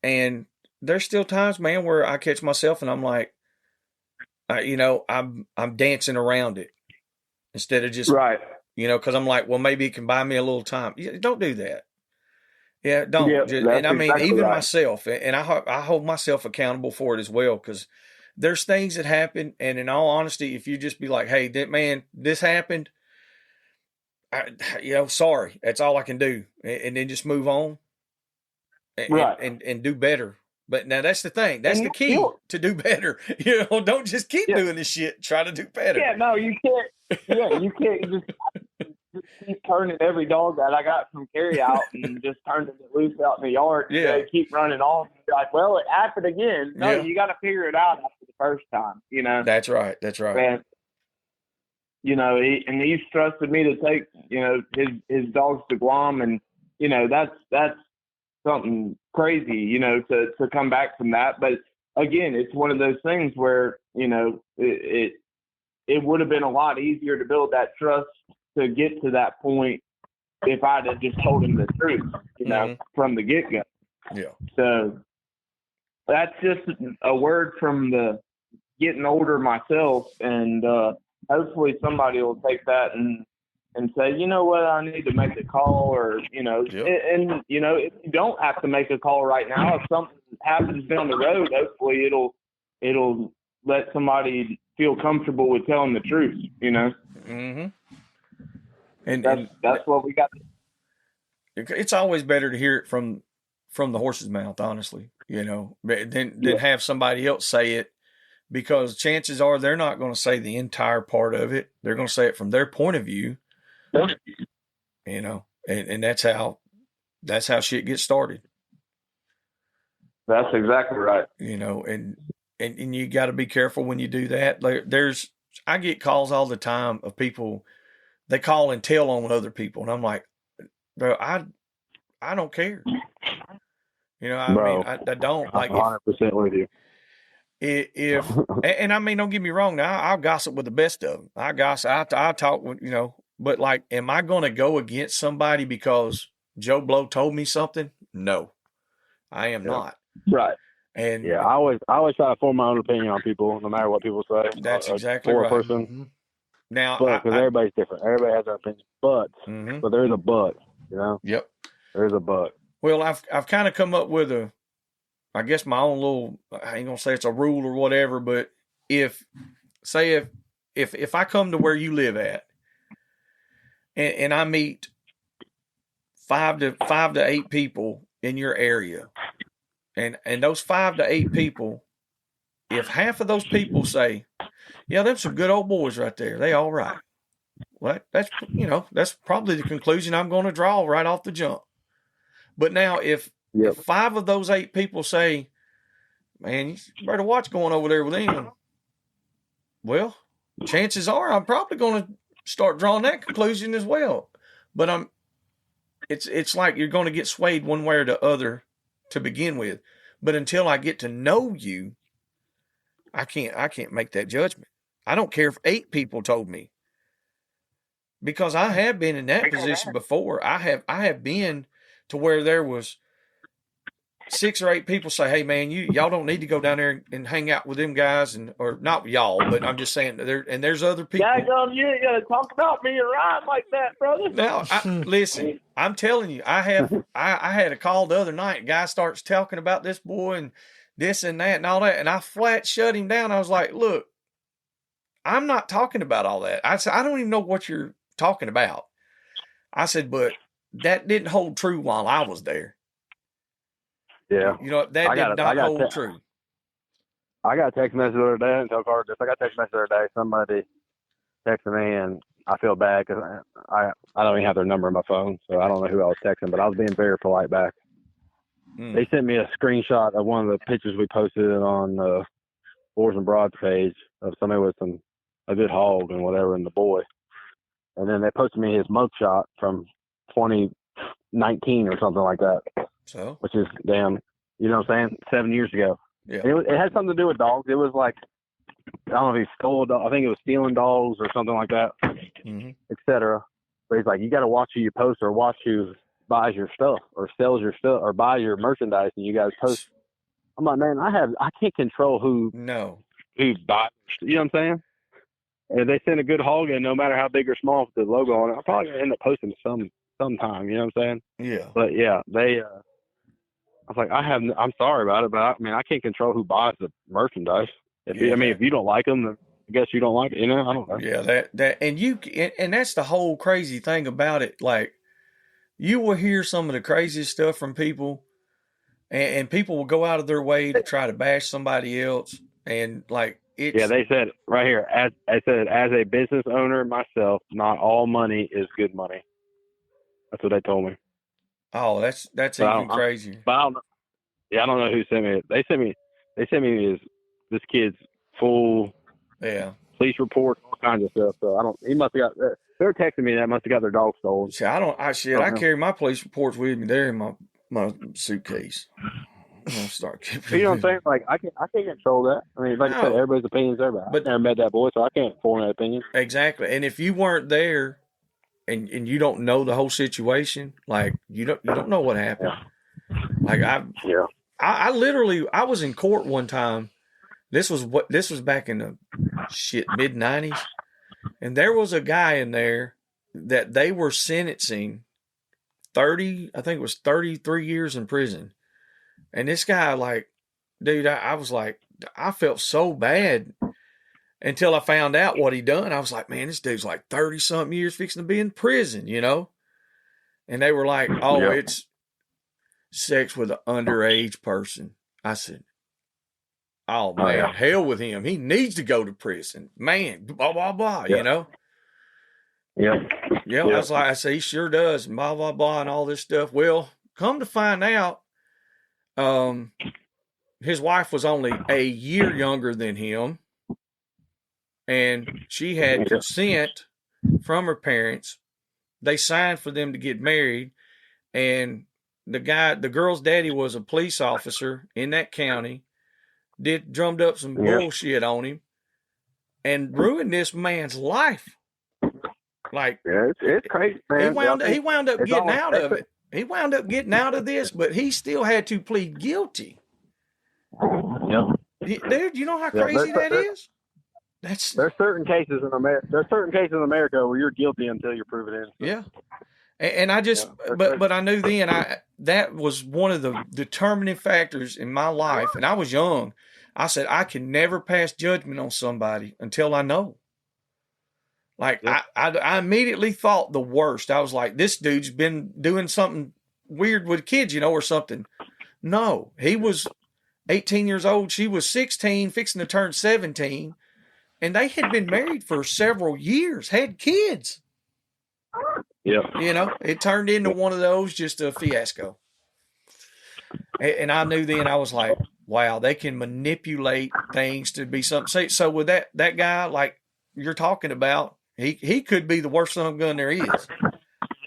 and there's still times, man, where I catch myself and I'm like, I'm dancing around it instead of just right. Because I'm like, well, maybe it can buy me a little time. Don't do that. Yeah, don't. Yeah, and I mean, exactly even right. myself, and I hold myself accountable for it as well, because there's things that happen, and in all honesty, if you just be like, hey, this happened, sorry, that's all I can do, and then just move on, and do better. But now that's the thing. That's the key to do better. Don't just keep doing this shit. Try to do better. Yeah, no, you can't. Yeah, you can't just keep turning every dog that I got from carry out and just turning it loose out in the yard. Yeah. And keep running on. Like, well, it happened again. No, you got to figure it out after the first time. That's right. That's right. And, he's trusted me to take his dogs to Guam, and that's something crazy, to come back from that. But again, it's one of those things where, it would have been a lot easier to build that trust to get to that point if I'd have just told him the truth, from the get-go. Yeah. So that's just a word from the getting older myself, and hopefully somebody will take that and say, you know what, I need to make a call, or Yep. and if you don't have to make a call right now, if something happens down the road, hopefully it'll let somebody feel comfortable with telling the truth. Mm-hmm. And that's what we got. It's always better to hear it from the horse's mouth, honestly, than have somebody else say it, because chances are they're not going to say the entire part of it. They're going to say it from their point of view, and that's how shit gets started. That's exactly right. And you got to be careful when you do that. I get calls all the time of people, they call and tell on other people, and I'm like, bro, I don't care. I don't like. I'm 100% with you. If and I mean, don't get me wrong. Now I'll gossip with the best of them. I gossip. I talk with But like, am I going to go against somebody because Joe Blow told me something? No, I am not. Right. And I always try to form my own opinion on people, no matter what people say. That's exactly for right. a person. Mm-hmm. Now, because everybody's different. Everybody has their opinion. But there's a but. Yep. There's a but. Well, I've kind of come up with I guess my own little, I ain't gonna say it's a rule or whatever, but if I come to where you live at and I meet 5 to 8 people in your area, and those 5 to 8 people, if half of those people say, yeah, them some good old boys right there, they all right. Well, that's probably the conclusion I'm going to draw right off the jump. But now if 5 of those 8 people say, man, you better watch going over there with them, well, chances are I'm probably going to start drawing that conclusion as well. But it's like you're going to get swayed one way or the other to begin with. But until I get to know you, I can't make that judgment. I don't care if 8 people told me, because I have been in that position before. I have been to where there was 6 or 8 people say, hey man, y'all don't need to go down there and hang out with them guys, or not y'all, but I'm just saying there's other people. You ain't gonna talk about me and Ryan like that, brother. Now, listen, I'm telling you, I had a call the other night. A guy starts talking about this boy and this and that and all that, and I flat shut him down. I was like, look, I'm not talking about all that. I said, I don't even know what you're talking about. I said, but that didn't hold true while I was there. Yeah. That did not hold true. I got a text message the other day, and tell Carter this. I got a text message the other day. Somebody texted me, and I feel bad because I don't even have their number on my phone, so I don't know who I was texting, but I was being very polite back. They sent me a screenshot of one of the pictures we posted on the Boars N Broads page of somebody with a good hog and whatever, and the boy. And then they posted me his mugshot from 2019 or something like that. So? Which is damn, you know what I'm saying? 7 years ago. Yeah. It had something to do with dogs. It was like, I don't know if he stole a dog. I think it was stealing dogs or something like that, etc. But he's like, you got to watch who you post, or watch who buys your stuff or sells your stuff or buys your merchandise, and you guys post. I'm like, man, I can't control who buys. You know what I'm saying? And they send a good hog in, no matter how big or small, with the logo on it. I'm probably gonna end up posting it sometime. You know what I'm saying? Yeah. But yeah, they. I was like, I'm sorry about it, but I can't control who buys the merchandise. If you don't like them, then I guess you don't like it. I don't know. Yeah, and that's the whole crazy thing about it. Like, you will hear some of the craziest stuff from people, and people will go out of their way to try to bash somebody else. And like, they said right here, as a business owner myself, not all money is good money. That's what they told me. Oh, that's even crazier. But I don't know. Yeah, I don't know who sent me it. They sent me this kid's full police report, all kinds of stuff. So he must have got. They're texting me that must have got their dog stolen. See, I carry my police reports with me there in my suitcase. I'm gonna start keeping. You know what I'm saying? Like, I can't control that. I mean, like I said, everybody's opinion is everybody. But I never met that boy, so I can't form that opinion. Exactly. And if you weren't there, and you don't know the whole situation, like you don't know what happened. Yeah. Like I literally was in court one time. This was back in the mid-90s, And there was a guy in there that they were sentencing 30, I think it was 33 years in prison. And this guy, like, dude, I was like, I felt so bad until I found out what he done. I was like, man, this dude's like 30 something years fixing to be in prison, you know? And they were like, oh, it's sex with an underage person. I said, oh, man, hell with him. He needs to go to prison. Man, blah, blah, blah, you know? Yeah. Yeah, I was like, I said, he sure does, and blah, blah, blah, and all this stuff. Well, come to find out, his wife was only a year younger than him, and she had consent from her parents. They signed for them to get married, and the girl's daddy was a police officer in that county, drummed up some bullshit on him, and ruined this man's life. Like, it's crazy, man. He wound up getting out of it. He wound up getting out of this, but he still had to plead guilty. Yeah. Dude, you know how crazy that is? There's certain cases in America. There's certain cases in America where you're guilty until you're proven innocent. Yeah. And I just, but I knew then that was one of the determining factors in my life. And I was young. I said, I can never pass judgment on somebody until I know. Like, I immediately thought the worst. I was like, this dude's been doing something weird with kids, you know, or something. No, he was 18 years old. She was 16, fixing to turn 17. And they had been married for several years, had kids. Yeah. You know, it turned into one of those, just a fiasco. And I knew then, I was like, wow, they can manipulate things to be something. So with that guy, like you're talking about, he could be the worst son of a gun there is.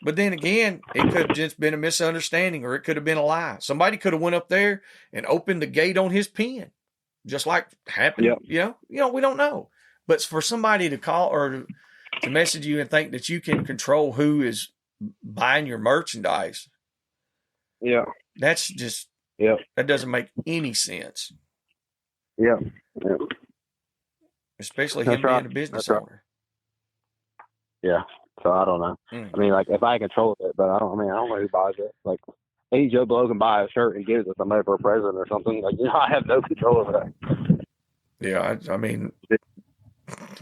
But then again, it could have just been a misunderstanding, or it could have been a lie. Somebody could have went up there and opened the gate on his pen, just like happened. Yep. You know, we don't know. But for somebody to call or to message you and think that you can control who is buying your merchandise, that's just that doesn't make any sense. Yeah. Especially him being a business owner. Yeah. So I don't know. I mean, like, if I control it, but I don't know who buys it. Like, any Joe Blow can buy a shirt and give it to somebody for a present or something. Like, you know, I have no control over that. Yeah, I mean,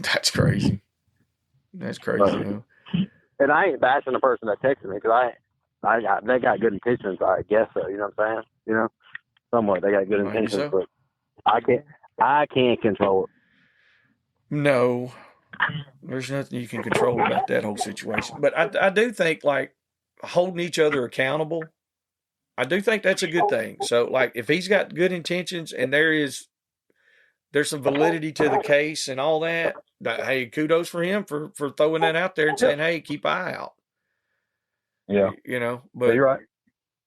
that's crazy. That's crazy. And I ain't bashing the person that texted me, because they got good intentions, I guess so. You know what I'm saying? You know, somewhat they got good intentions, but I can't control it. No, there's nothing you can control about that whole situation. But I do think, like, holding each other accountable, I do think that's a good thing. So, like, if he's got good intentions and there's some validity to the case and all that, hey, kudos for him for throwing that out there and saying, hey, keep an eye out. Yeah. You know, but you're right.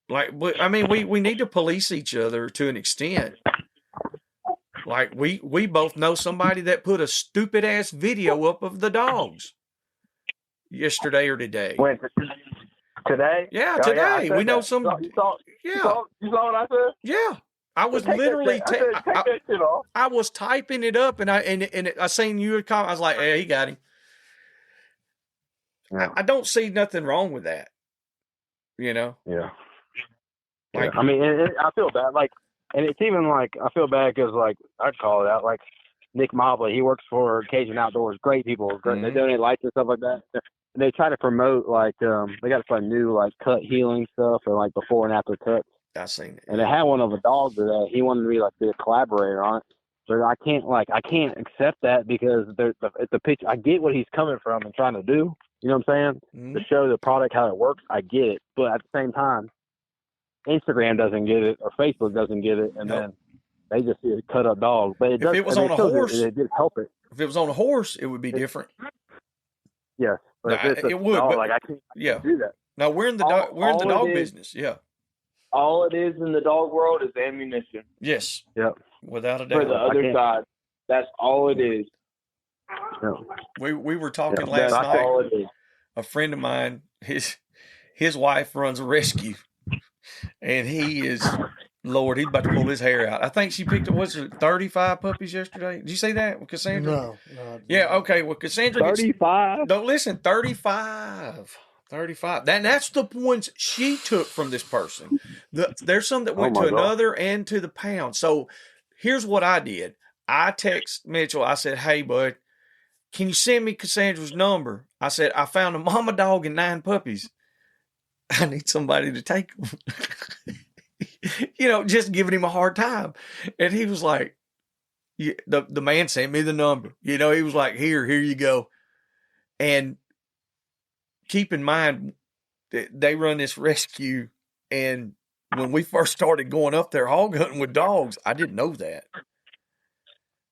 Like, but I mean, we need to police each other to an extent. Like, we both know somebody that put a stupid ass video up of the dogs yesterday or today. When, today? Yeah, today. Yeah, we know that. some. You saw what I said? Yeah. I was literally take that shit off. I was typing it up, and I seen you a comment. I was like, "Hey, he got him." Yeah. I don't see nothing wrong with that. You know? Yeah. Like, I mean, I feel bad. Like, and it's even like, I feel bad because, like, I'd call it out. Like, Nick Mobley, he works for Cajun Outdoors. Great people. Great. They donate lights and stuff like that. And they try to promote, like, they got some new, like, cut healing stuff and, like, before and after cuts. I've seen it. And they had one of a dog that he wanted to be, like, be a collaborator on it. But I can't accept that, because it's a picture. I get what he's coming from and trying to do. You know what I'm saying? To show the product how it works. I get it. But at the same time, Instagram doesn't get it, or Facebook doesn't get it, and then they just see a cut up dog. But if it was on a horse, it did help it. If it was on a horse, it would be different. Yes, but it would. Dog, but, like, I can't do that. No, we're in the dog business. Yeah. All it is in the dog world is ammunition. Yes. Yep. Without a doubt. For the other side, that's all it is. Yeah. We were talking last night. All it is. A friend of mine, his wife runs a rescue, and he is Lord, he's about to pull his hair out. I think she picked up, what's it, 35 puppies yesterday? Did you see that with Cassandra? No. Yeah, okay. Well, Cassandra gets 35. Don't listen, 35. 35. That's the points she took from this person. There's some that went Oh, to my God. another and to the pound. So here's what I did. I text Mitchell. I said, hey, bud, can you send me Cassandra's number? I said, I found a mama dog and 9 puppies. I need somebody to take them. Just giving him a hard time. And he was like, the man sent me the number. He was like, here you go. And keep in mind, they run this rescue. And when we first started going up there hog hunting with dogs, I didn't know that.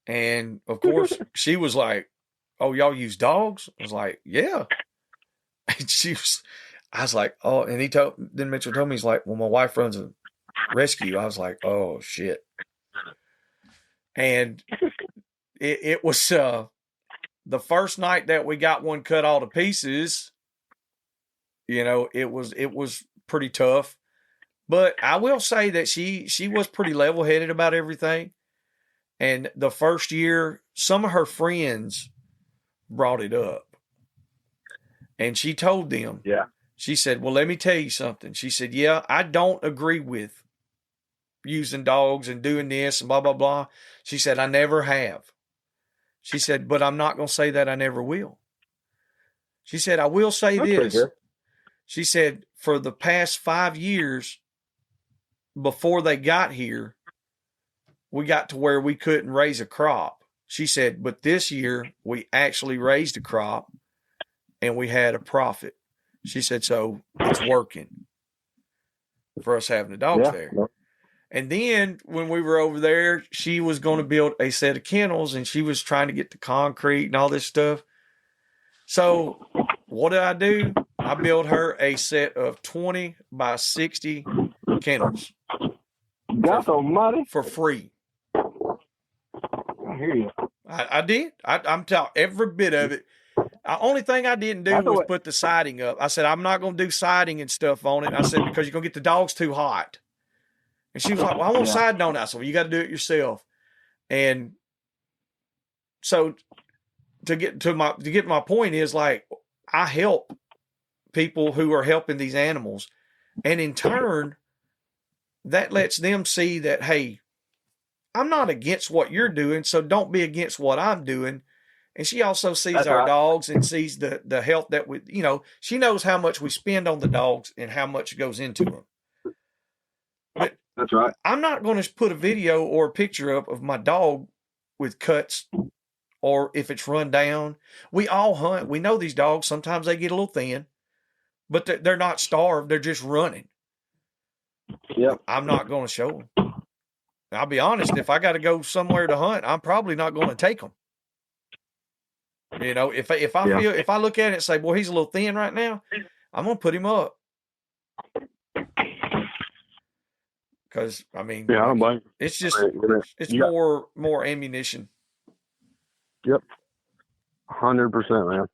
And of course, she was like, oh, y'all use dogs? I was like, yeah. And I was like, oh, and then Mitchell told me, he's like, well, my wife runs a rescue. I was like, oh, shit. And it was the first night that we got one cut all to pieces, it was pretty tough. But I will say that she was pretty level-headed about everything. And the first year, some of her friends brought it up. And she told them, Yeah. She said, well, let me tell you something. She said, yeah, I don't agree with using dogs and doing this and blah, blah, blah. She said, I never have. She said, but I'm not going to say that I never will. She said, I will say this. She said, for the past 5 years before they got here, we got to where we couldn't raise a crop. She said, but this year we actually raised a crop and we had a profit. She said, so it's working for us having the dogs there. Yeah. And then when we were over there, she was going to build a set of kennels and she was trying to get the concrete and all this stuff. So what did I do? I built her a set of 20 by 60 kennels. Got some money for free. I hear you. I did. I'm telling every bit of it. The only thing I didn't do was put the siding up. I said, I'm not going to do siding and stuff on it. I said, because you're going to get the dogs too hot. And she was like, well, I want siding on that. So you got to do it yourself. And so to get my point is, like, I help people who are helping these animals. And in turn, that lets them see that, hey, I'm not against what you're doing, so don't be against what I'm doing. And she also sees our dogs and sees the help that we, she knows how much we spend on the dogs and how much goes into them. But that's right. I'm not going to put a video or a picture up of my dog with cuts or if it's run down. We all hunt. We know these dogs. Sometimes they get a little thin, but they're not starved. They're just running. Yep. I'm not going to show them. I'll be honest. If I got to go somewhere to hunt, I'm probably not going to take them. If I look at it and say, boy, he's a little thin right now, I'm going to put him up. Because, I mean, I don't blame you. It's just, it's more ammunition. Yep. 100%, man.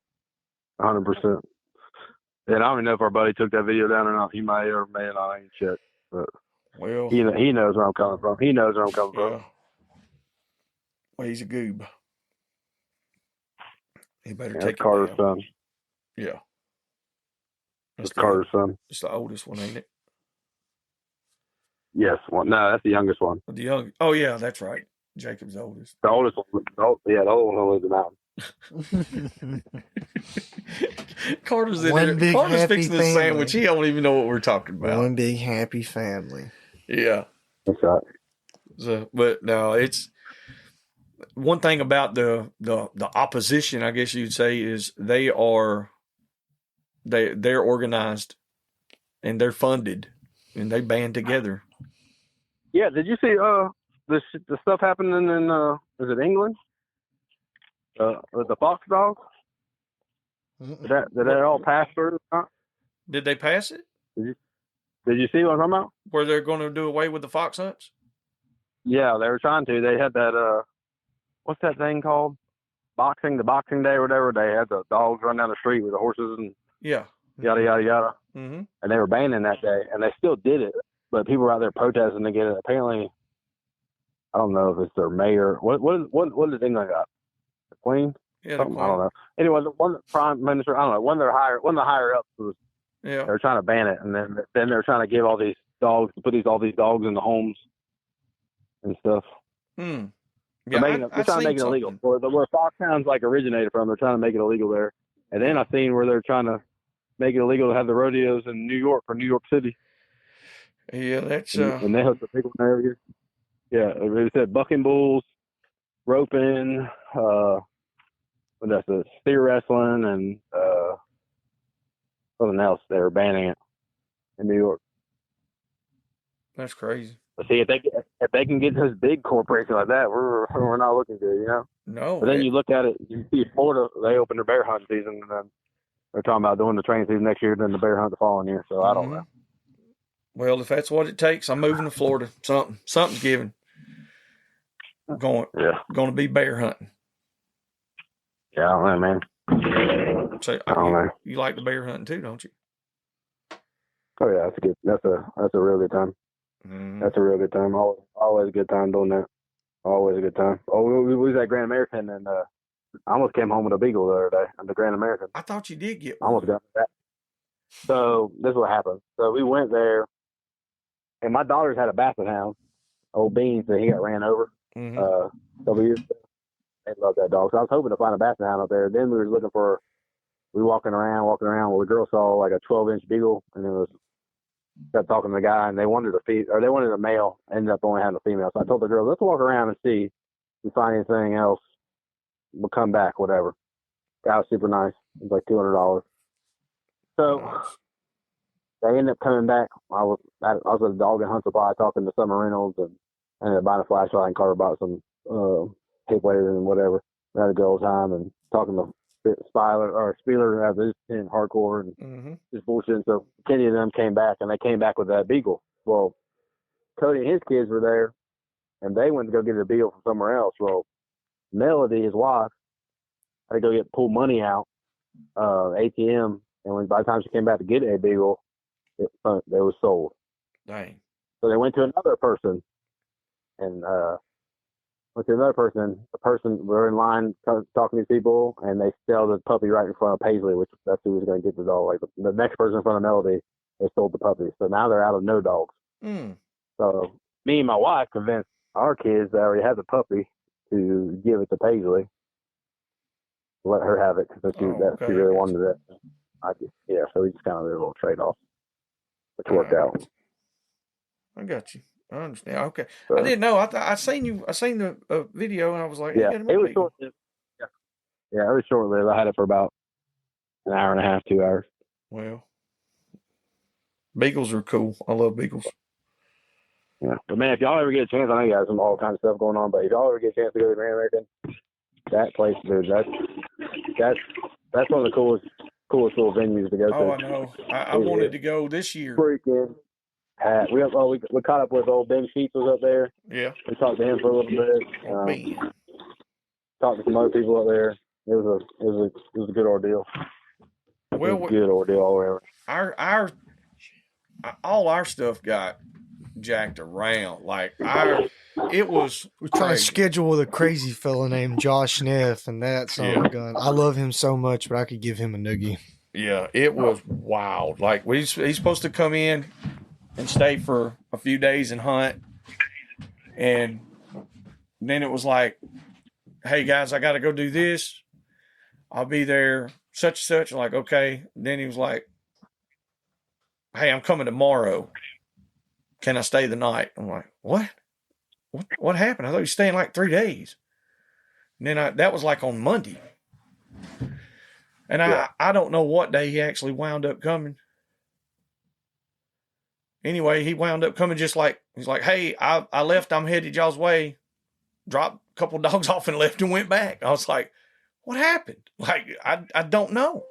100%. And I don't even know if our buddy took that video down or not. He may or may not. I ain't checked. But well, he knows where I'm coming from. He knows where I'm coming from. Well, he's a goob. He better take Carter's it son. Yeah. That's Carter's son. It's the oldest one, ain't it? Yes. Well, no, that's the youngest one. Oh, yeah, that's right. Jacob's the oldest. The oldest one. The old one lives in the mountain. Carter's in there. Carter's fixing the sandwich. He don't even know what we're talking about. One big happy family. Yeah. That's right. So, but no, it's one thing about the opposition, I guess you'd say, is they're organized and they're funded and they band together. Yeah. Did you see the stuff happening in is it England? With the fox dogs? Did that all pass through? Huh? Did they pass it? Did you see what I'm talking about? Where they're going to do away with the fox hunts? Yeah, they were trying to. They had that what's that thing called? The Boxing Day or whatever. They had the dogs run down the street with the horses and yada yada yada. Mm-hmm. And they were banning that day, and they still did it. but people were out there protesting to get it. Apparently, I don't know if it's their mayor. What does England got? The Queen? Yeah, Something? I don't know. Anyway, the one prime minister, I don't know. One of the higher ups was they're trying to ban it, and then they're trying to give all these dogs, all these dogs in the homes and stuff. Yeah, they're trying to make it illegal. Where Foxhounds like originated from, they're trying to make it illegal there. And then I seen where they're trying to make it illegal to have the rodeos in New York or New York City. Yeah, that's and they have the big one there. Yeah, they said bucking bulls, roping, steer wrestling, and something else. They were banning it in New York. That's crazy. But see, if they can get this big corporation like that, we're not looking good, you know. No. But then you look at it, you see Florida, they opened their bear hunting season, and then they're talking about doing the training season next year, then the bear hunt the following year. So I don't know. Well, if that's what it takes, I'm moving to Florida. Something's given. Going to be bear hunting. Yeah, I don't know, man. So I don't know. You like the bear hunting too, don't you? Oh yeah, that's a real good time. That's a real good time. Always a good time doing that. Always a good time. Oh, we was at Grand American, and I almost came home with a beagle the other day at the Grand American. I thought you did get one. I almost got that. So this is what happened. So we went there, and my daughter's had a basset hound, old Beans, that he got ran over a couple years ago. They love that dog. So I was hoping to find a basset hound up there. Then we were walking around. Well, the girl saw like a 12-inch beagle, and it got talking to the guy, and they wanted a male. Ended up only having a female. So I told the girl, let's walk around and see if we find anything else. We'll come back, whatever. Guy was super nice. It was like $200. So they ended up coming back. I was at a dog and hunt supply talking to Summer Reynolds, and ended up buying a flashlight, and Carter bought some hip waders and whatever. We had a good old time and talking to Spieler as is in hardcore and just bullshit. So Kenny and them came back, and they came back with that beagle. Well, Cody and his kids were there, and they went to go get a beagle from somewhere else. Well, Melody, his wife, had to go pull money out, ATM, and by the time she came back to get a beagle, it was sold. Dang. So they went to another person, and the person were in line talking to people, and they sell the puppy right in front of Paisley, which that's who was going to get the dog. Like the next person in front of Melody, they sold the puppy. So now they're out of no dogs. So me and my wife convinced our kids that already had the puppy to give it to Paisley, let her have it because she really wanted it. So we just kind of did a little trade-off, which worked out. I got you. I understand. Okay, so, I didn't know. I seen the video, and I was like, yeah, it was short. Yeah, it was short-lived. I had it for about an hour and a half, 2 hours. Well, beagles are cool. I love beagles. Yeah, but man, if y'all ever get a chance, I know you got all kinds of stuff going on, but if y'all ever get a chance to go to Grand American, that place, dude, that's one of the coolest little venues to go to. Oh, I know. I wanted to go this year. Freaking. We caught up with old Ben Sheets was up there. Yeah. We talked to him for a little bit. Talked to some other people up there. It was a good ordeal. Well, it was a good ordeal all around. All our stuff got jacked around. Like it was. We're trying to schedule with a crazy fella named Josh Neff, and that's son of a gun. I love him so much, but I could give him a noogie. Yeah, it was wild. Like he's supposed to come in and stay for a few days and hunt, and then it was like, hey guys, I got to go do this. I'll be there such and such. Like, okay. Then he was like, hey, I'm coming tomorrow. Can I stay the night? I'm like, what happened? I thought he was staying like 3 days. And then that was like on Monday. And I don't know what day he actually wound up coming. Anyway, he wound up coming just like, he's like, hey, I left, I'm headed y'all's way. Dropped a couple dogs off and left and went back. I was like, what happened? Like, I don't know.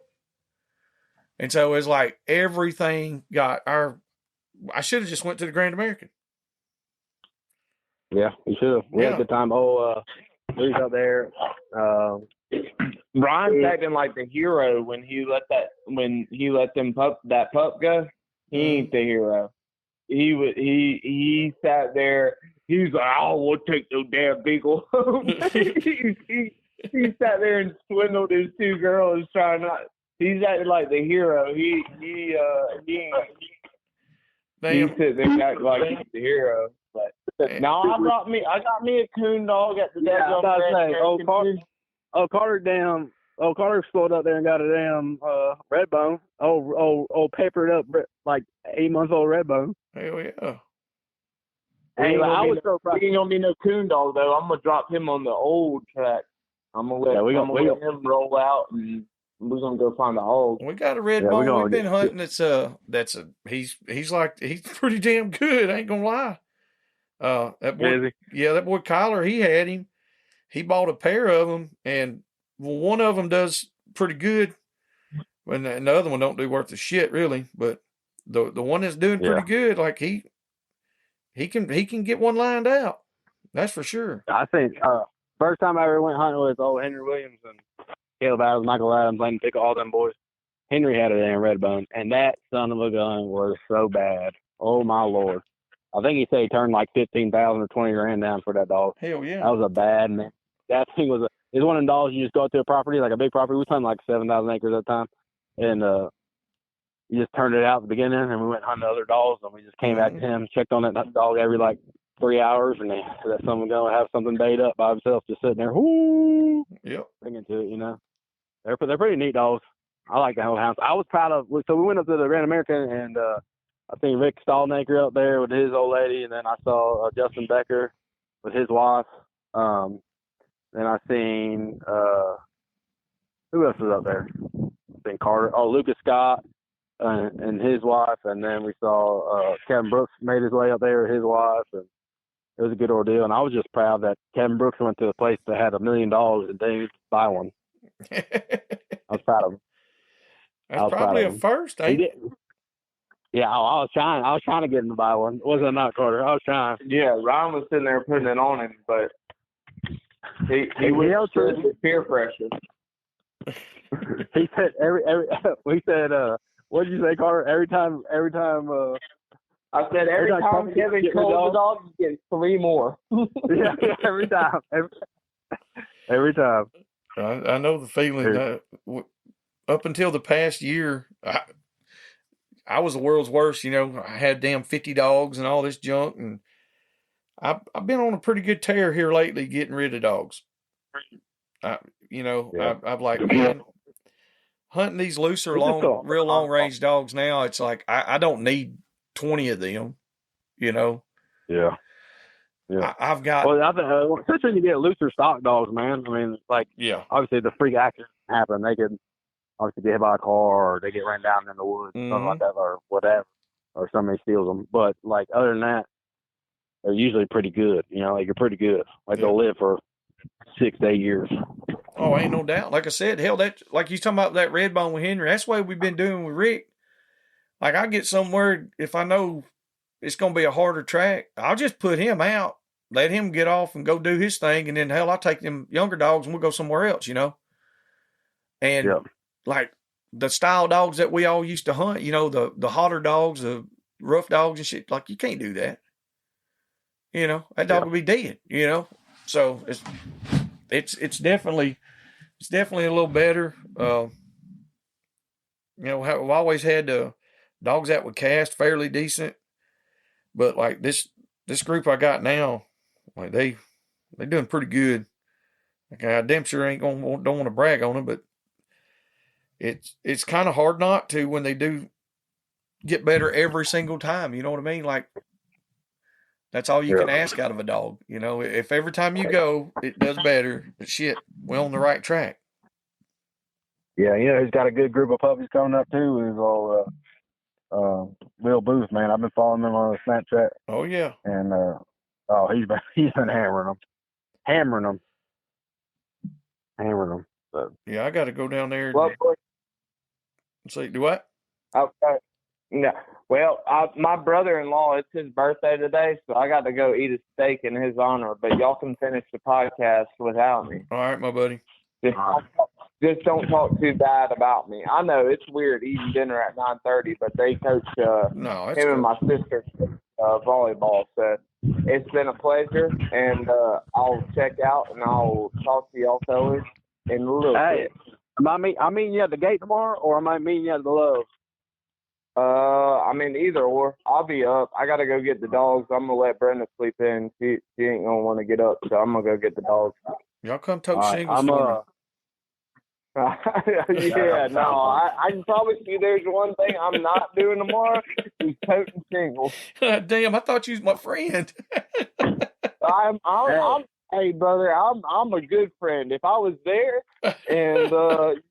And so it's like everything got I should have just went to the Grand American. Yeah, you should have. We had a good time. We was out there. Brian's acting like the hero when he let that pup go. He ain't the hero. he sat there. He was like, "Oh, we'll take those damn beagle." he sat there and swindled his two girls trying not. He's acting like the hero. He sitting there acting like he's the hero. But no, I got me a coon dog at the Carter slowed up there and got a damn red bone. Old papered up like 8 months old red bone. Hell yeah. Hey, I was so proud. He ain't gonna be no coon dog though. I'm gonna drop him on the old track. I'm gonna let him roll out, and we're gonna go find a hog. We got a red bone. We've been hunting. He's pretty damn good. I ain't gonna lie. That boy, that boy Kyler, he had him. He bought a pair of them, and one of them does pretty good, and the other one don't do worth the shit really. But the one that's doing pretty good, like he can get one lined out. That's for sure. I think first time I ever went hunting with old Henry Williams and Caleb Adams, Michael Adams, Lane Pickle, all them boys. Henry had a damn red bone, and that son of a gun was so bad. Oh my Lord! I think he said he turned like 15,000 or 20 grand down for that dog. Hell yeah! That was a bad man. That thing was it's one of them dogs you just go out to a property, like a big property. We hunted like 7,000 acres at the time, and you just turned it out at the beginning, and we went hunting other dogs, and we just came back to him, checked on that dog every like 3 hours, and let someone go and have something bait up by himself, just sitting there, whoo, bringing to it, you know. They're pretty neat dogs. I like the whole house. I was proud of. So we went up to the Grand American, and I seen Rick Stallnaker up there with his old lady, and then I saw Justin Becker with his wife. Then I seen who else was up there? I seen Carter. Oh, Lucas Scott and his wife, and then we saw Kevin Brooks made his way up there with his wife, and it was a good ordeal. And I was just proud that Kevin Brooks went to a place that had $1 million and didn't buy one. I was proud of him. That's probably a first, ain't it? Yeah, I was trying to get him to buy one. Wasn't it not, Carter? I was trying. Yeah, Ryan was sitting there putting it on him, but he was peer pressure. He said we said what did you say, Carter? Every time I said every time Kevin calls the dog, you get 3 more. yeah, every time. Every time. I know the feeling. Up until the past year, I was the world's worst. You know, I had damn 50 dogs and all this junk, and I've been on a pretty good tear here lately, getting rid of dogs. I've like, man, hunting these looser, real long range dogs now. It's like I don't need 20 of them. You know. Yeah. Yeah, I've got. Well, I think especially when you get looser stock dogs, man. I mean, like, obviously the freak accidents happen. They could obviously get hit by a car, or they get ran down in the woods, something like that, or whatever, or somebody steals them. But like other than that, they're usually pretty good. You know, like you're pretty good. Like they'll live for 6 to 8 years. Oh, ain't no doubt. Like I said, hell, that like you talking about that red bone with Henry. That's the way we've been doing with Rick. Like I get somewhere if I know it's going to be a harder track, I'll just put him out, let him get off and go do his thing, and then hell, I'll take them younger dogs and we'll go somewhere else, you know. And like the style dogs that we all used to hunt, you know, the hotter dogs, the rough dogs and shit, like you can't do that. You know, that dog would be dead, you know. So it's definitely a little better. You know, we've always had dogs that would cast fairly decent, but like this group I got now, like they doing pretty good. Like I damn sure don't want to brag on them, but it's kind of hard not to when they do get better every single time. You know what I mean? Like that's all you can ask out of a dog. You know, if every time you go it does better, but shit, we're on the right track. Yeah, you know, he's got a good group of puppies coming up too. Is all Will Booth, man. I've been following him on Snapchat. Oh yeah, and he's been hammering them. So. Yeah, I got to go down there. See, do what? Okay. No. Well, my brother-in-law, it's his birthday today, so I got to go eat a steak in his honor. But y'all can finish the podcast without me. All right, my buddy. just don't talk too bad about me. I know it's weird eating dinner at 9:30, but they coach No, that's him cool. and my sister volleyball. So it's been a pleasure, and I'll check out and I'll talk to y'all fellas in a little bit. I'm meeting you at the gate tomorrow, or am I meeting you at the Love? I mean, either or. I'll be up. I gotta go get the dogs. I'm gonna let Brenda sleep in. She ain't gonna want to get up, so I'm gonna go get the dogs. Y'all come tote All right, shingles for me. Yeah, no, I can promise you there's one thing I'm not doing tomorrow is toting shingles. Damn, I thought you was my friend. Hey brother, I'm a good friend. If I was there and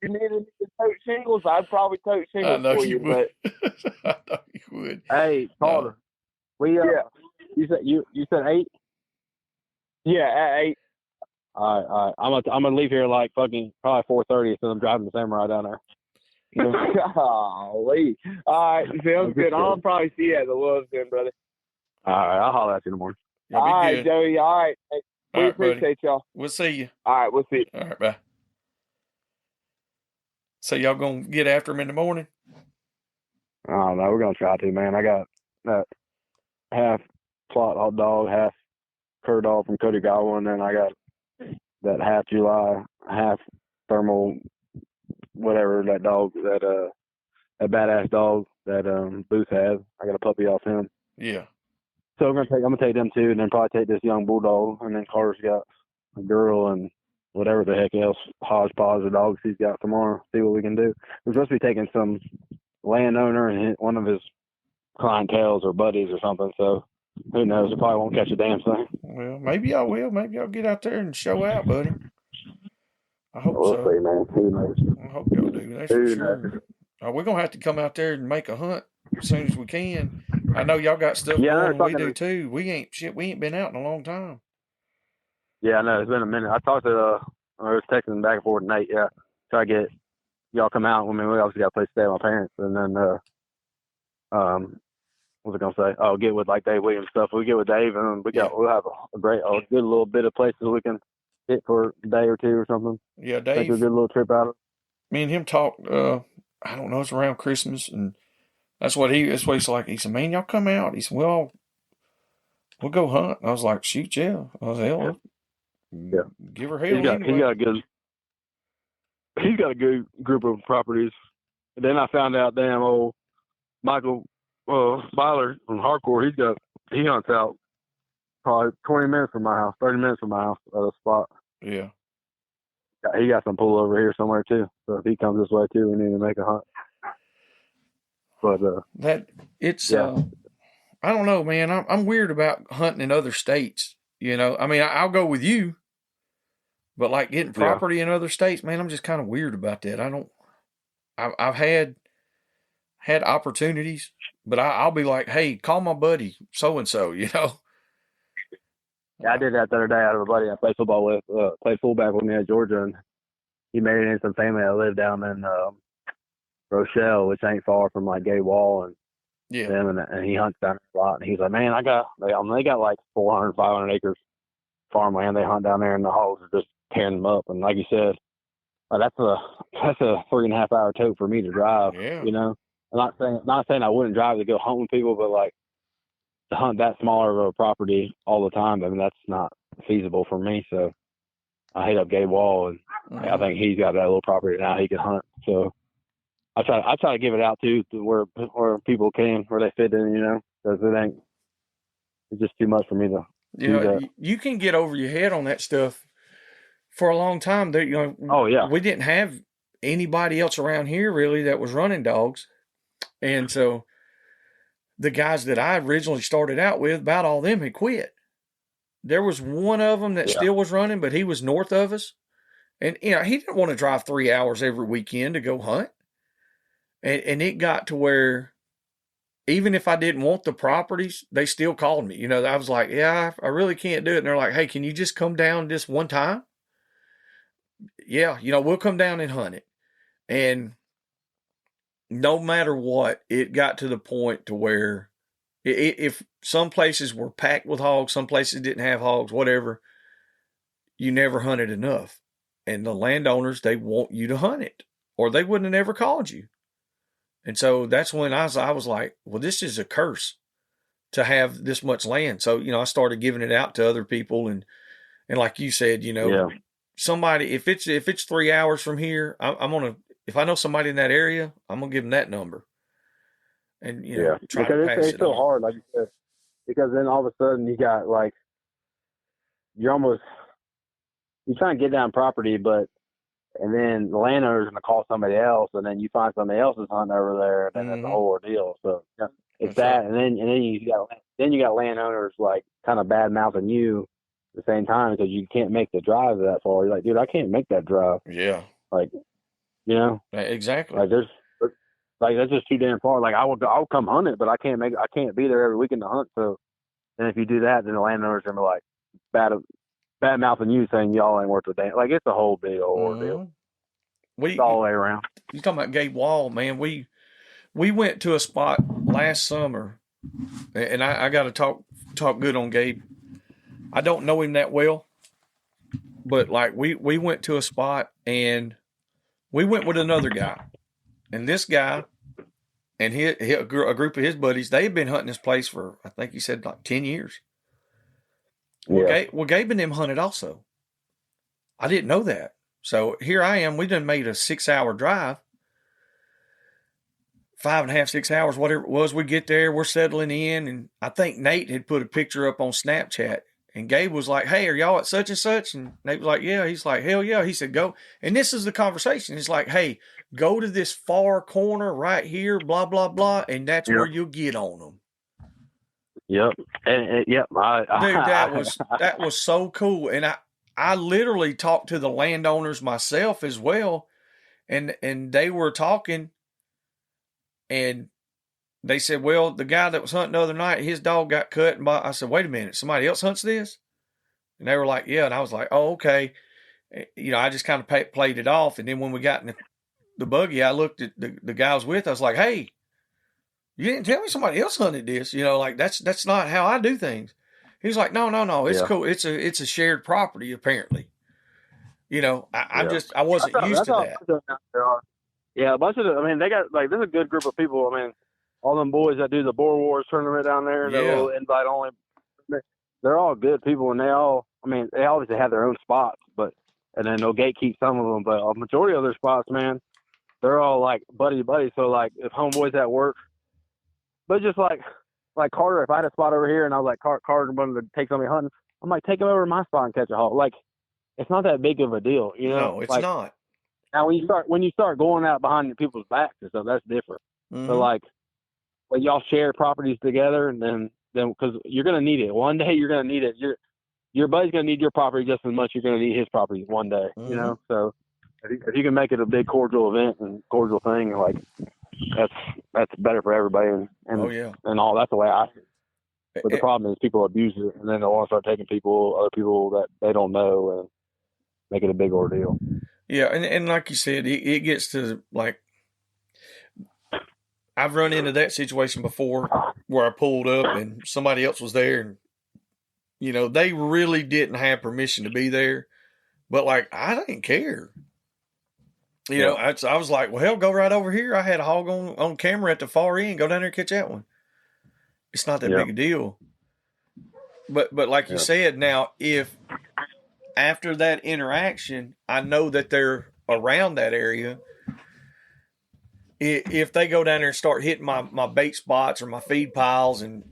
you needed me to tote shingles, I'd probably tote I shingles know for you you. would. But I know you would. Hey, Carter. We you said 8? Yeah, at 8. All right. I'm gonna leave here like fucking probably 4:30, so I'm driving the Samurai down there. Golly. All right, sounds good. I'll probably see you at the Loves then, brother. All right, I'll holler at you in the morning. Y'all be All right, good. Joey. All right. Hey, we All right, buddy. appreciate y'all. We'll see you. All right, we'll see you. All right, bye. So y'all gonna get after him in the morning? I don't know. We're gonna try to, man. I got that half plot hot dog, half cur dog from Cody Godwin, and then I got that half July, half thermal, whatever that dog, that badass dog that Booth has. I got a puppy off him. Yeah. So I'm gonna take them two, and then probably take this young bulldog, and then Carter's got a girl and whatever the heck else hodgepodge of dogs he's got tomorrow. See what we can do. We're supposed to be taking some landowner and one of his clientels or buddies or something. So who knows? We probably won't catch a damn thing. Well, maybe I will. Maybe I'll get out there and show out, buddy. I hope We'll so. see, man. Who knows? I hope y'all do. That's for sure. We're gonna have to come out there and make a hunt as soon as we can. I know y'all got stuff going, and we do too. We ain't been out in a long time. Yeah, I know. It's been a minute. I talked to I was texting back and forth Nate. Yeah, try to get y'all come out. I mean, we obviously got a place to stay with my parents, and then what was I gonna say? Oh, get with like Dave Williams stuff. We get with Dave, and we'll have a good little bit of places we can hit for a day or two or something. Yeah, Dave. Take a good little trip out of it. Me and him talked. I don't know. It's around Christmas, and that's what he's like. He said, "Man, y'all come out." He said, "Well, we'll go hunt." I was like, "Shoot, yeah." I was hell. Yeah. Give her hell. He's got a good group of properties. And then I found out, damn old Michael Byler from Hardcore. He hunts out probably 20 minutes from my house, 30 minutes from my house at a spot. Yeah. He got some pull over here somewhere too. So if he comes this way too, we need to make a hunt. But I don't know, man. I'm weird about hunting in other states. You know, I mean, I'll go with you, but like getting property in other states, man, I'm just kind of weird about that. I've had opportunities, but I'll be like, hey, call my buddy so and so. You know. Yeah, I did that the other day out of a buddy I played football with, played fullback with me at Georgia, and he married into some family that lived down in Rochelle, which ain't far from like Gay Wall and them, and he hunts down there a lot. And he's like, man, they got like 400, 500 acres farmland. They hunt down there, and the hogs are just tearing them up. And like you said, that's a 3.5 hour tote for me to drive. Yeah. You know, I'm not saying I wouldn't drive to go hunt with people, but like to hunt that smaller of a property all the time, I mean, that's not feasible for me. So I hit up Gay Wall, and I think he's got that little property now he can hunt. So I try to give it out to where people can, where they fit in, you know, because it's just too much for me to do that. You can get over your head on that stuff for a long time. There, you know. Oh yeah. We didn't have anybody else around here really that was running dogs, and so the guys that I originally started out with, about all of them had quit. There was one of them that still was running, but he was north of us, and you know he didn't want to drive 3 hours every weekend to go hunt. And it got to where even if I didn't want the properties, they still called me. You know, I was like, yeah, I really can't do it. And they're like, hey, can you just come down this one time? Yeah, you know, we'll come down and hunt it. And no matter what, it got to the point to where if some places were packed with hogs, some places didn't have hogs, whatever, you never hunted enough. and the landowners, they want you to hunt it, or they wouldn't have never called you. And so that's when I was like, well, this is a curse to have this much land. So, I started giving it out to other people, and like you said, somebody, if it's 3 hours from here, I'm gonna, if I know somebody in that area, I'm gonna give them that number, and try to pass it's it so on. hard, like you said, because then all of a sudden you got like you're trying to get down property, and then the landowner's gonna call somebody else, and then you find somebody else is hunting over there, and then it's a whole ordeal. So it's that, right. and then you got landowners like kind of bad mouthing you at the same time because you can't make the drive that far. You're like, dude, I can't make that drive. Yeah. Like, exactly. Like that's just too damn far. Like I'll come hunt it, but I can't be there every weekend to hunt. So then if you do that, then the landowners are gonna be like bad mouthing you, saying y'all ain't worth a damn. Like it's a whole big ordeal. It's all the way around. You talking about Gabe Wall, man? We went to a spot last summer, and I got to talk good on Gabe. I don't know him that well, but like we went to a spot, and we went with another guy, and this guy and a group of his buddies, they had been hunting this place for, I think he said, like 10 years. Well, Gabe and them hunted also. I didn't know that. So here I am. We done made a 6-hour drive, 5.5, 6 hours, whatever it was. We get there, we're settling in, and I think Nate had put a picture up on Snapchat, and Gabe was like, "Hey, are y'all at such and such?" And Nate was like, "Yeah." He's like, "Hell yeah." He said, "Go." And this is the conversation. It's like, "Hey, go to this far corner right here, blah, blah, blah, and that's where you'll get on them." Yep. And yep. Dude, that was so cool. And I literally talked to the landowners myself as well. And they were talking, and they said, well, the guy that was hunting the other night, his dog got cut. And I said, wait a minute, somebody else hunts this? And they were like, yeah. And I was like, oh, okay. I just kind of played it off. And then when we got in the buggy, I looked at the guy I was with. I was like, hey, you didn't tell me somebody else hunted this. Like that's not how I do things. He's like, no, it's cool. It's a shared property, apparently. I wasn't used to that. Yeah, a bunch of they got there's a good group of people. All them boys that do the Boar Wars tournament down there, the little invite only, they're all good people, and they all, they obviously have their own spots, and then they'll gatekeep some of them, but a majority of their spots, man, they're all like buddy. So like if homeboys at work, but just like Carter, if I had a spot over here and I was like Carter wanted to take somebody hunting, I'm like, take him over to my spot and catch a hawk. Like it's not that big of a deal, No, it's not. Now when you start going out behind people's backs and stuff, that's different. Mm-hmm. So like when y'all share properties together, and then because you're gonna need it one day, you're gonna need it. Your buddy's gonna need your property just as much you're gonna need his property one day. Mm-hmm. So if you can make it a big cordial event and cordial thing, like that's better for everybody, and all. That's the way I see it. But the problem is people abuse it, and then they'll want to start taking other people that they don't know, and make it a big ordeal. Yeah, and like you said, it gets to like, I've run into that situation before where I pulled up and somebody else was there, and they really didn't have permission to be there, but like I didn't care. I was like, well, hell, go right over here. I had a hog on camera at the far end. Go down there and catch that one. It's not that big a deal. But like you said, now if after that interaction, I know that they're around that area, if they go down there and start hitting my bait spots or my feed piles and,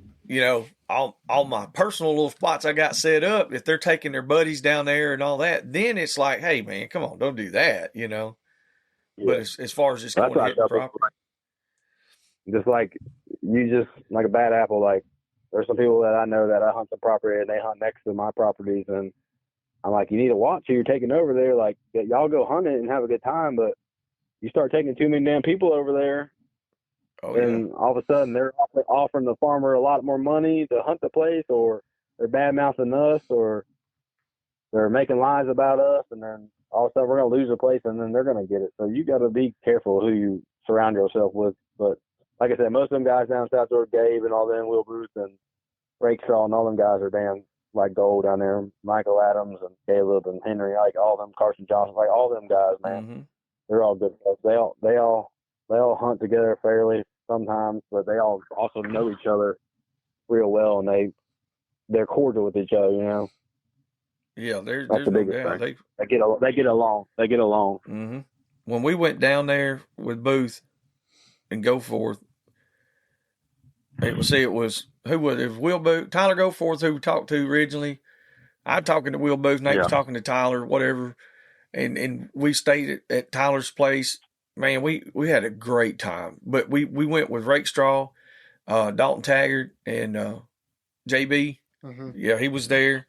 all my personal little spots I got set up, if they're taking their buddies down there and all that, then it's like, hey, man, come on, don't do that, Yeah. But as far as just going to hit the property. Just like like a bad apple, like there's some people that I know that I hunt the property and they hunt next to my properties, and I'm like, you need to watch who you're taking over there. Like, y'all go hunt it and have a good time, but you start taking too many damn people over there, and all of a sudden they're offering the farmer a lot more money to hunt the place, or they're bad-mouthing us, or they're making lies about us, and then all of a sudden we're going to lose the place, and then they're going to get it. So you got to be careful who you surround yourself with. But like I said, most of them guys down south, Gabe and all them, Will Bruce and Rakestraw and all them guys are damn like gold down there. Michael Adams and Caleb and Henry, like all them, Carson Johnson, like all them guys, man. Mm-hmm. They're all good folks. They all hunt together fairly sometimes, but they all also know each other real well, and they're cordial with each other, you know. Yeah, there's That's the no biggest doubt. thing. They get along. They get along. Mm-hmm. When we went down there with Booth and Goforth, it was who was it? It was Will Booth, Tyler Goforth, who we talked to originally. I'm talking to Will Booth, Nate was talking to Tyler, whatever, and we stayed at Tyler's place. Man, we had a great time. But we went with Rake Straw, Dalton Taggart, and JB. Mm-hmm. Yeah, he was there.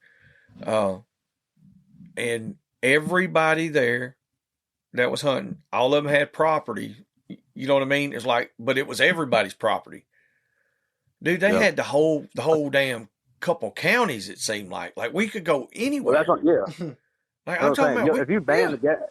And everybody there that was hunting, all of them had property. You know what I mean? It's like, but it was everybody's property. Dude, they had the whole damn couple counties, it seemed like. Like, we could go anywhere. Well, Like, I'm talking about, if you band together,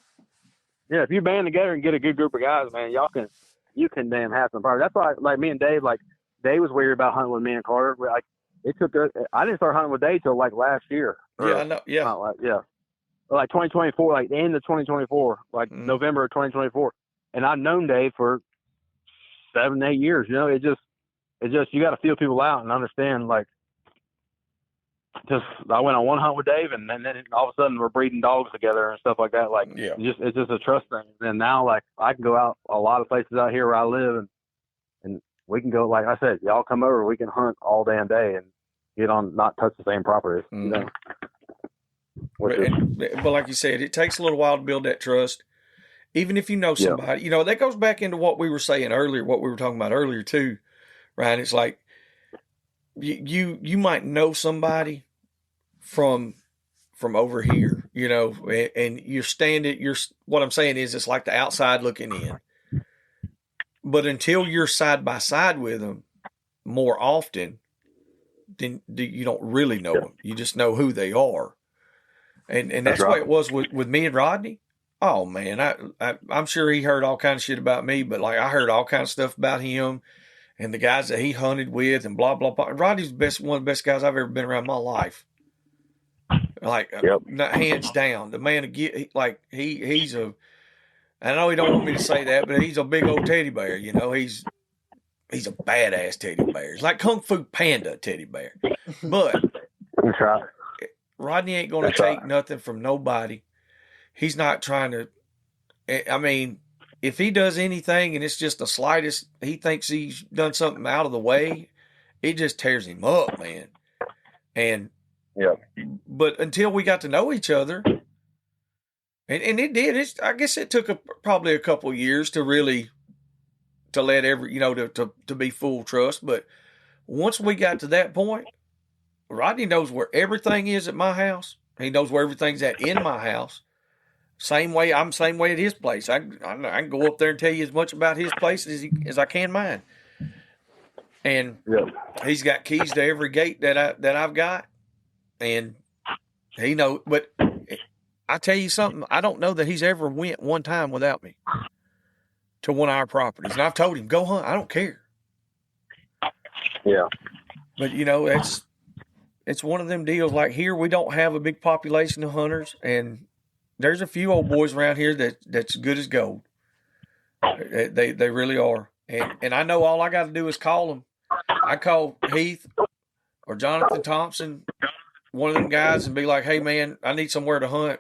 if you band together and get a good group of guys, man, you can damn have some power. That's why, like, me and Dave, like, Dave was worried about hunting with me and Carter. Like, it took us. I didn't start hunting with Dave till like last year. Yeah, I know. Yeah, like 2024, like the end of 2024, like November of 2024. And I've known Dave for 7-8 years. You know, it just you got to feel people out and understand. Like, just I went on one hunt with Dave, and then all of a sudden we're breeding dogs together and stuff like that. Like, it's just a trust thing. And now, like, I can go out a lot of places out here where I live, and we can go, like I said, y'all come over, we can hunt all damn day and get on, not touch the same properties. You know? But like you said, it takes a little while to build that trust. Even if you know somebody, you know, that goes back into what we were saying earlier, what we were talking about earlier too, right? It's like you might know somebody from over here, you know, and what I'm saying is it's like the outside looking in. But until you're side by side with them more often, then you don't really know them. You just know who they are. And that's the way it was with me and Rodney. Oh, man, I'm sure he heard all kinds of shit about me, but, like, I heard all kinds of stuff about him and the guys that he hunted with and blah, blah, blah. Rodney's one of the best guys I've ever been around in my life. Like, not hands down. The man, he's a – I know he don't want me to say that, but he's a big old teddy bear, you know. He's a badass teddy bear. He's like Kung Fu Panda teddy bear. But that's right. Rodney ain't going to take nothing from nobody. He's not trying to – I mean, if he does anything and it's just the slightest – he thinks he's done something out of the way, it just tears him up, man. And but until we got to know each other – and it did. I guess it took probably a couple years to really to let to be full trust. But once we got to that point, Rodney knows where everything is at my house. He knows where everything's at in my house. Same way at his place. I can go up there and tell you as much about his place as I can mine. And he's got keys to every gate that I've got, and he knows. But I tell you something, I don't know that he's ever went one time without me to one of our properties. And I've told him, go hunt. I don't care. Yeah. But, you know, it's one of them deals. Like, here, we don't have a big population of hunters, and there's a few old boys around here that's good as gold. They really are. And I know all I got to do is call them. I call Heath or Jonathan Thompson, one of them guys, and be like, hey, man, I need somewhere to hunt.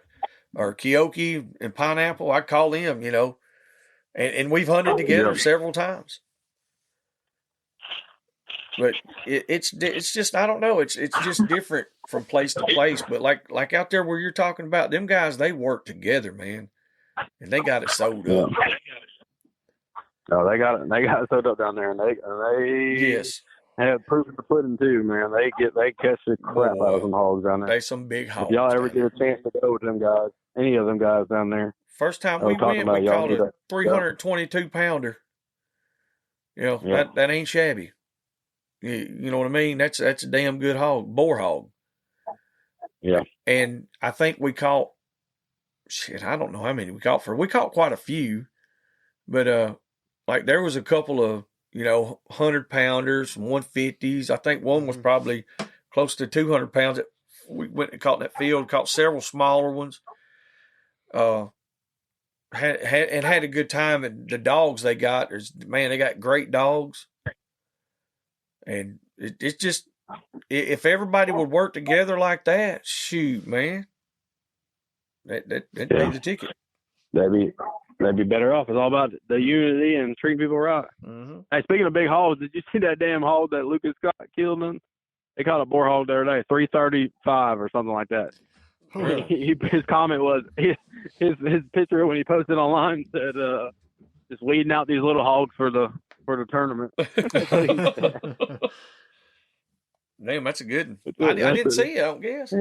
Or Keoki and Pineapple, I call them, you know. And we've hunted together several times. But it's just, I don't know, it's just different from place to place. But like out there where you're talking about, them guys, they work together, man. And they got it sewed up. No, they got it sewed up down there, and they have proof of the pudding too, man. They catch the crap out of some hogs down there. They some big hogs. If y'all ever get a chance to go with them guys, any of them guys down there. First time we went, we caught a 322 pounder. You know, that ain't shabby. You know what I mean? That's a damn good hog, boar hog. Yeah. And I think we caught, I don't know how many we caught we caught quite a few, but like there was a couple of, 100 pounders, 150s. I think one was probably close to 200 pounds. we went and caught in that field, caught several smaller ones. Had a good time. And the dogs they got, they got great dogs. And it's just, if everybody would work together like that, shoot, man, that'd be the ticket. They'd be better off. It's all about the unity and treating people right. Mm-hmm. Hey, speaking of big hogs, did you see that damn hog that Lucas Scott killed him? They caught a boar hog the other day, 335 or something like that. Really? His comment was, his picture when he posted online said, just weeding out these little hogs for the tournament. Damn, that's a good one. I didn't see it, I don't guess.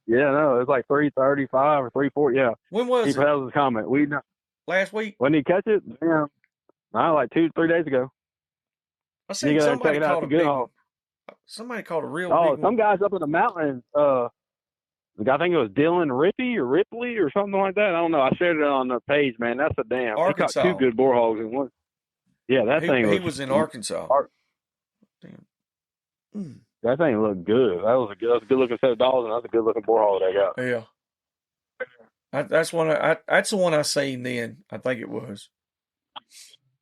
Yeah, no, it was like 335 or 340. Yeah. When was it? That was his comment. Last week? When did he catch it? Damn. No, like 2-3 days ago. I seen somebody caught a big hog. Somebody caught a real big some one. guys up in the mountains. The guy, I think it was Dylan Ripley or something like that. I don't know. I shared it on the page, man. That's a damn. Arkansas. He caught 2 good boar hogs in one. Yeah, He was in Arkansas. Damn. That thing looked good. That was a good looking set of dogs, and that's a good looking boar hog they got. Yeah. That's the one I seen then. I think it was.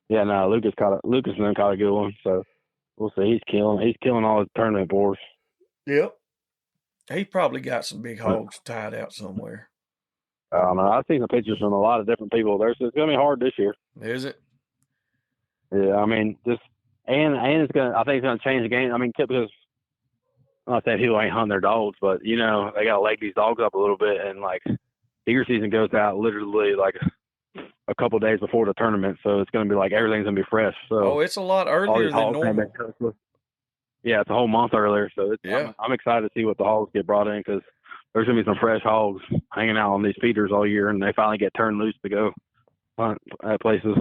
Yeah, no, Lucas and them caught a good one. So we'll see. He's killing all his tournament boars. Yep. He probably got some big hogs tied out somewhere. I don't know. I've seen some pictures from a lot of different people. It's going to be hard this year. Is it? Yeah, I mean, and it's going to, I think it's going to change the game. I mean, because I'm not saying people ain't hunting their dogs, but, they got to leg these dogs up a little bit. And, like, deer season goes out literally, like, a couple of days before the tournament. So it's going to be like everything's going to be fresh. So it's a lot earlier than normal. Yeah, it's a whole month earlier. So yeah. I'm excited to see what the hogs get brought in, because there's going to be some fresh hogs hanging out on these feeders all year, and they finally get turned loose to go hunt at places.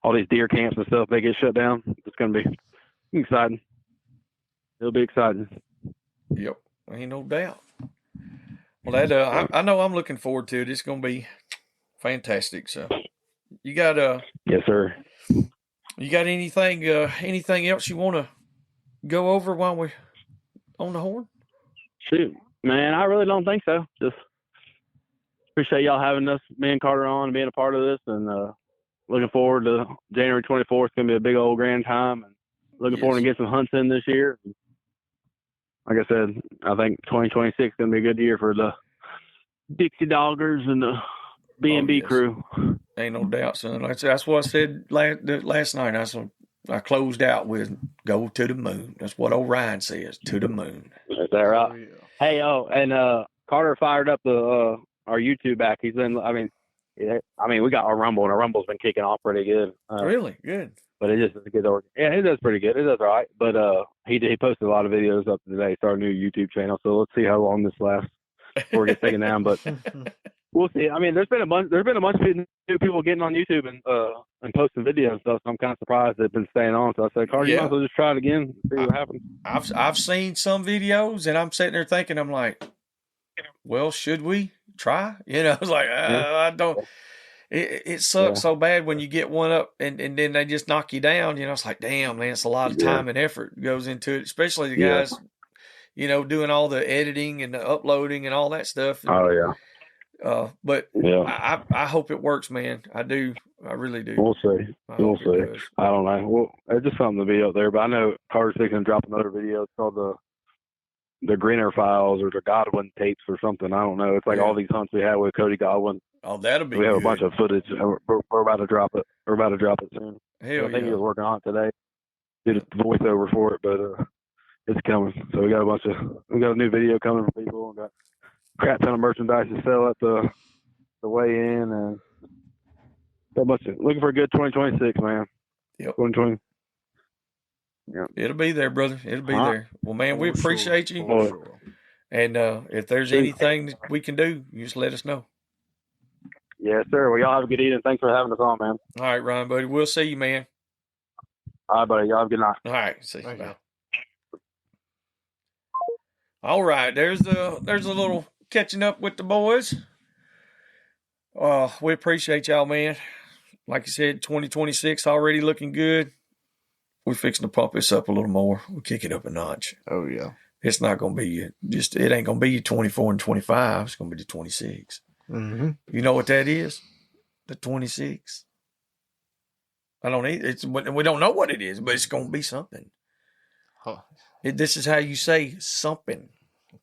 All these deer camps and stuff, they get shut down. It's going to be exciting. It'll be exciting. Yep, ain't no doubt. Well, that I know I'm looking forward to it. It's going to be fantastic. So, you got yes, sir. You got anything else you want to go over while we're on the horn? Shoot, man, I really don't think so. Just appreciate y'all having us, me and Carter, on and being a part of this, and looking forward to January 24th. It's going to be a big old grand time, and looking forward to get some hunts in this year. Like I said, I think 2026 is going to be a good year for the Dixie Doggers and the BNB crew. Ain't no doubt, son. That's what I said last night. I closed out with "Go to the moon." That's what old Ryan says. To the moon. Is that right? Oh, yeah. Hey, and Carter fired up our YouTube back. He's been. I mean, we got our Rumble, and our Rumble's been kicking off pretty good. Really good. But it just is a good org. Yeah, it does pretty good. It does all right. But he posted a lot of videos up today. Started a new YouTube channel. So let's see how long this lasts before it gets taken down. But we'll see. I mean, there's been a bunch of new people getting on YouTube and posting videos and stuff. So I'm kind of surprised they've been staying on. So I said, Carter, you might as well just try it again and see what happens. I've seen some videos, and I'm sitting there thinking, I'm like, well, should we try? I was like, I don't. It sucks so bad when you get one up and then they just knock you down. It's like, damn, man, it's a lot of time and effort goes into it, especially the guys, doing all the editing and the uploading and all that stuff. Oh, yeah. But I hope it works, man. I do. I really do. We'll see. We'll see. I don't know. Well, it's just something to be up there. But I know Carter's fixing to drop another video. It's called the Greener Files or the Godwin tapes or something. I don't know. It's like all these hunts we had with Cody Godwin. Oh, that'll be. We have good. A bunch of footage. We're about to drop it. We're about to drop it soon. Hell, I think he was working on it today. Did a voiceover for it, but it's coming. So we got a new video coming from people. We got a crap ton of merchandise to sell at the weigh-in, and so much. Looking for a good 2026, man. Yep. 2020. Yeah. It'll be there, brother. It'll be there. Well, man, we appreciate you. And if there's anything that we can do, you just let us know. Yes, sir. Well, y'all have a good evening. Thanks for having us on, man. All right, Ryan, buddy. We'll see you, man. All right, buddy. Y'all have a good night. All right. See you. Bye. All right. There's a little catching up with the boys. We appreciate y'all, man. Like you said, 2026 already looking good. We're fixing to pump this up a little more. We'll kick it up a notch. Oh, yeah. It's not going to be it ain't going to be your 24 and 25. It's going to be the 26. Mm-hmm. You know what that is? The 26. I don't either. We don't know what it is, but it's going to be something. Huh. This is how you say something.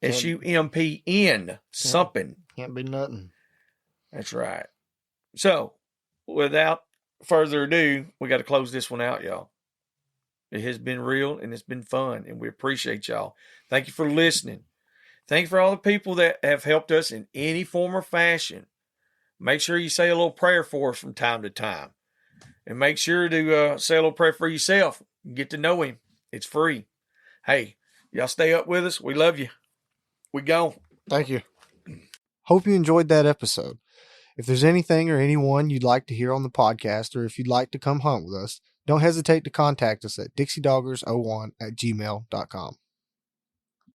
SUMPN. Something. Can't be nothing. That's right. So, without further ado, we got to close this one out, y'all. It has been real and it's been fun, and we appreciate y'all. Thank you for listening. Thank you for all the people that have helped us in any form or fashion. Make sure you say a little prayer for us from time to time. And make sure to say a little prayer for yourself. Get to know him. It's free. Hey, y'all stay up with us. We love you. We gone. Thank you. Hope you enjoyed that episode. If there's anything or anyone you'd like to hear on the podcast, or if you'd like to come hunt with us, don't hesitate to contact us at dixiedoggers01@gmail.com.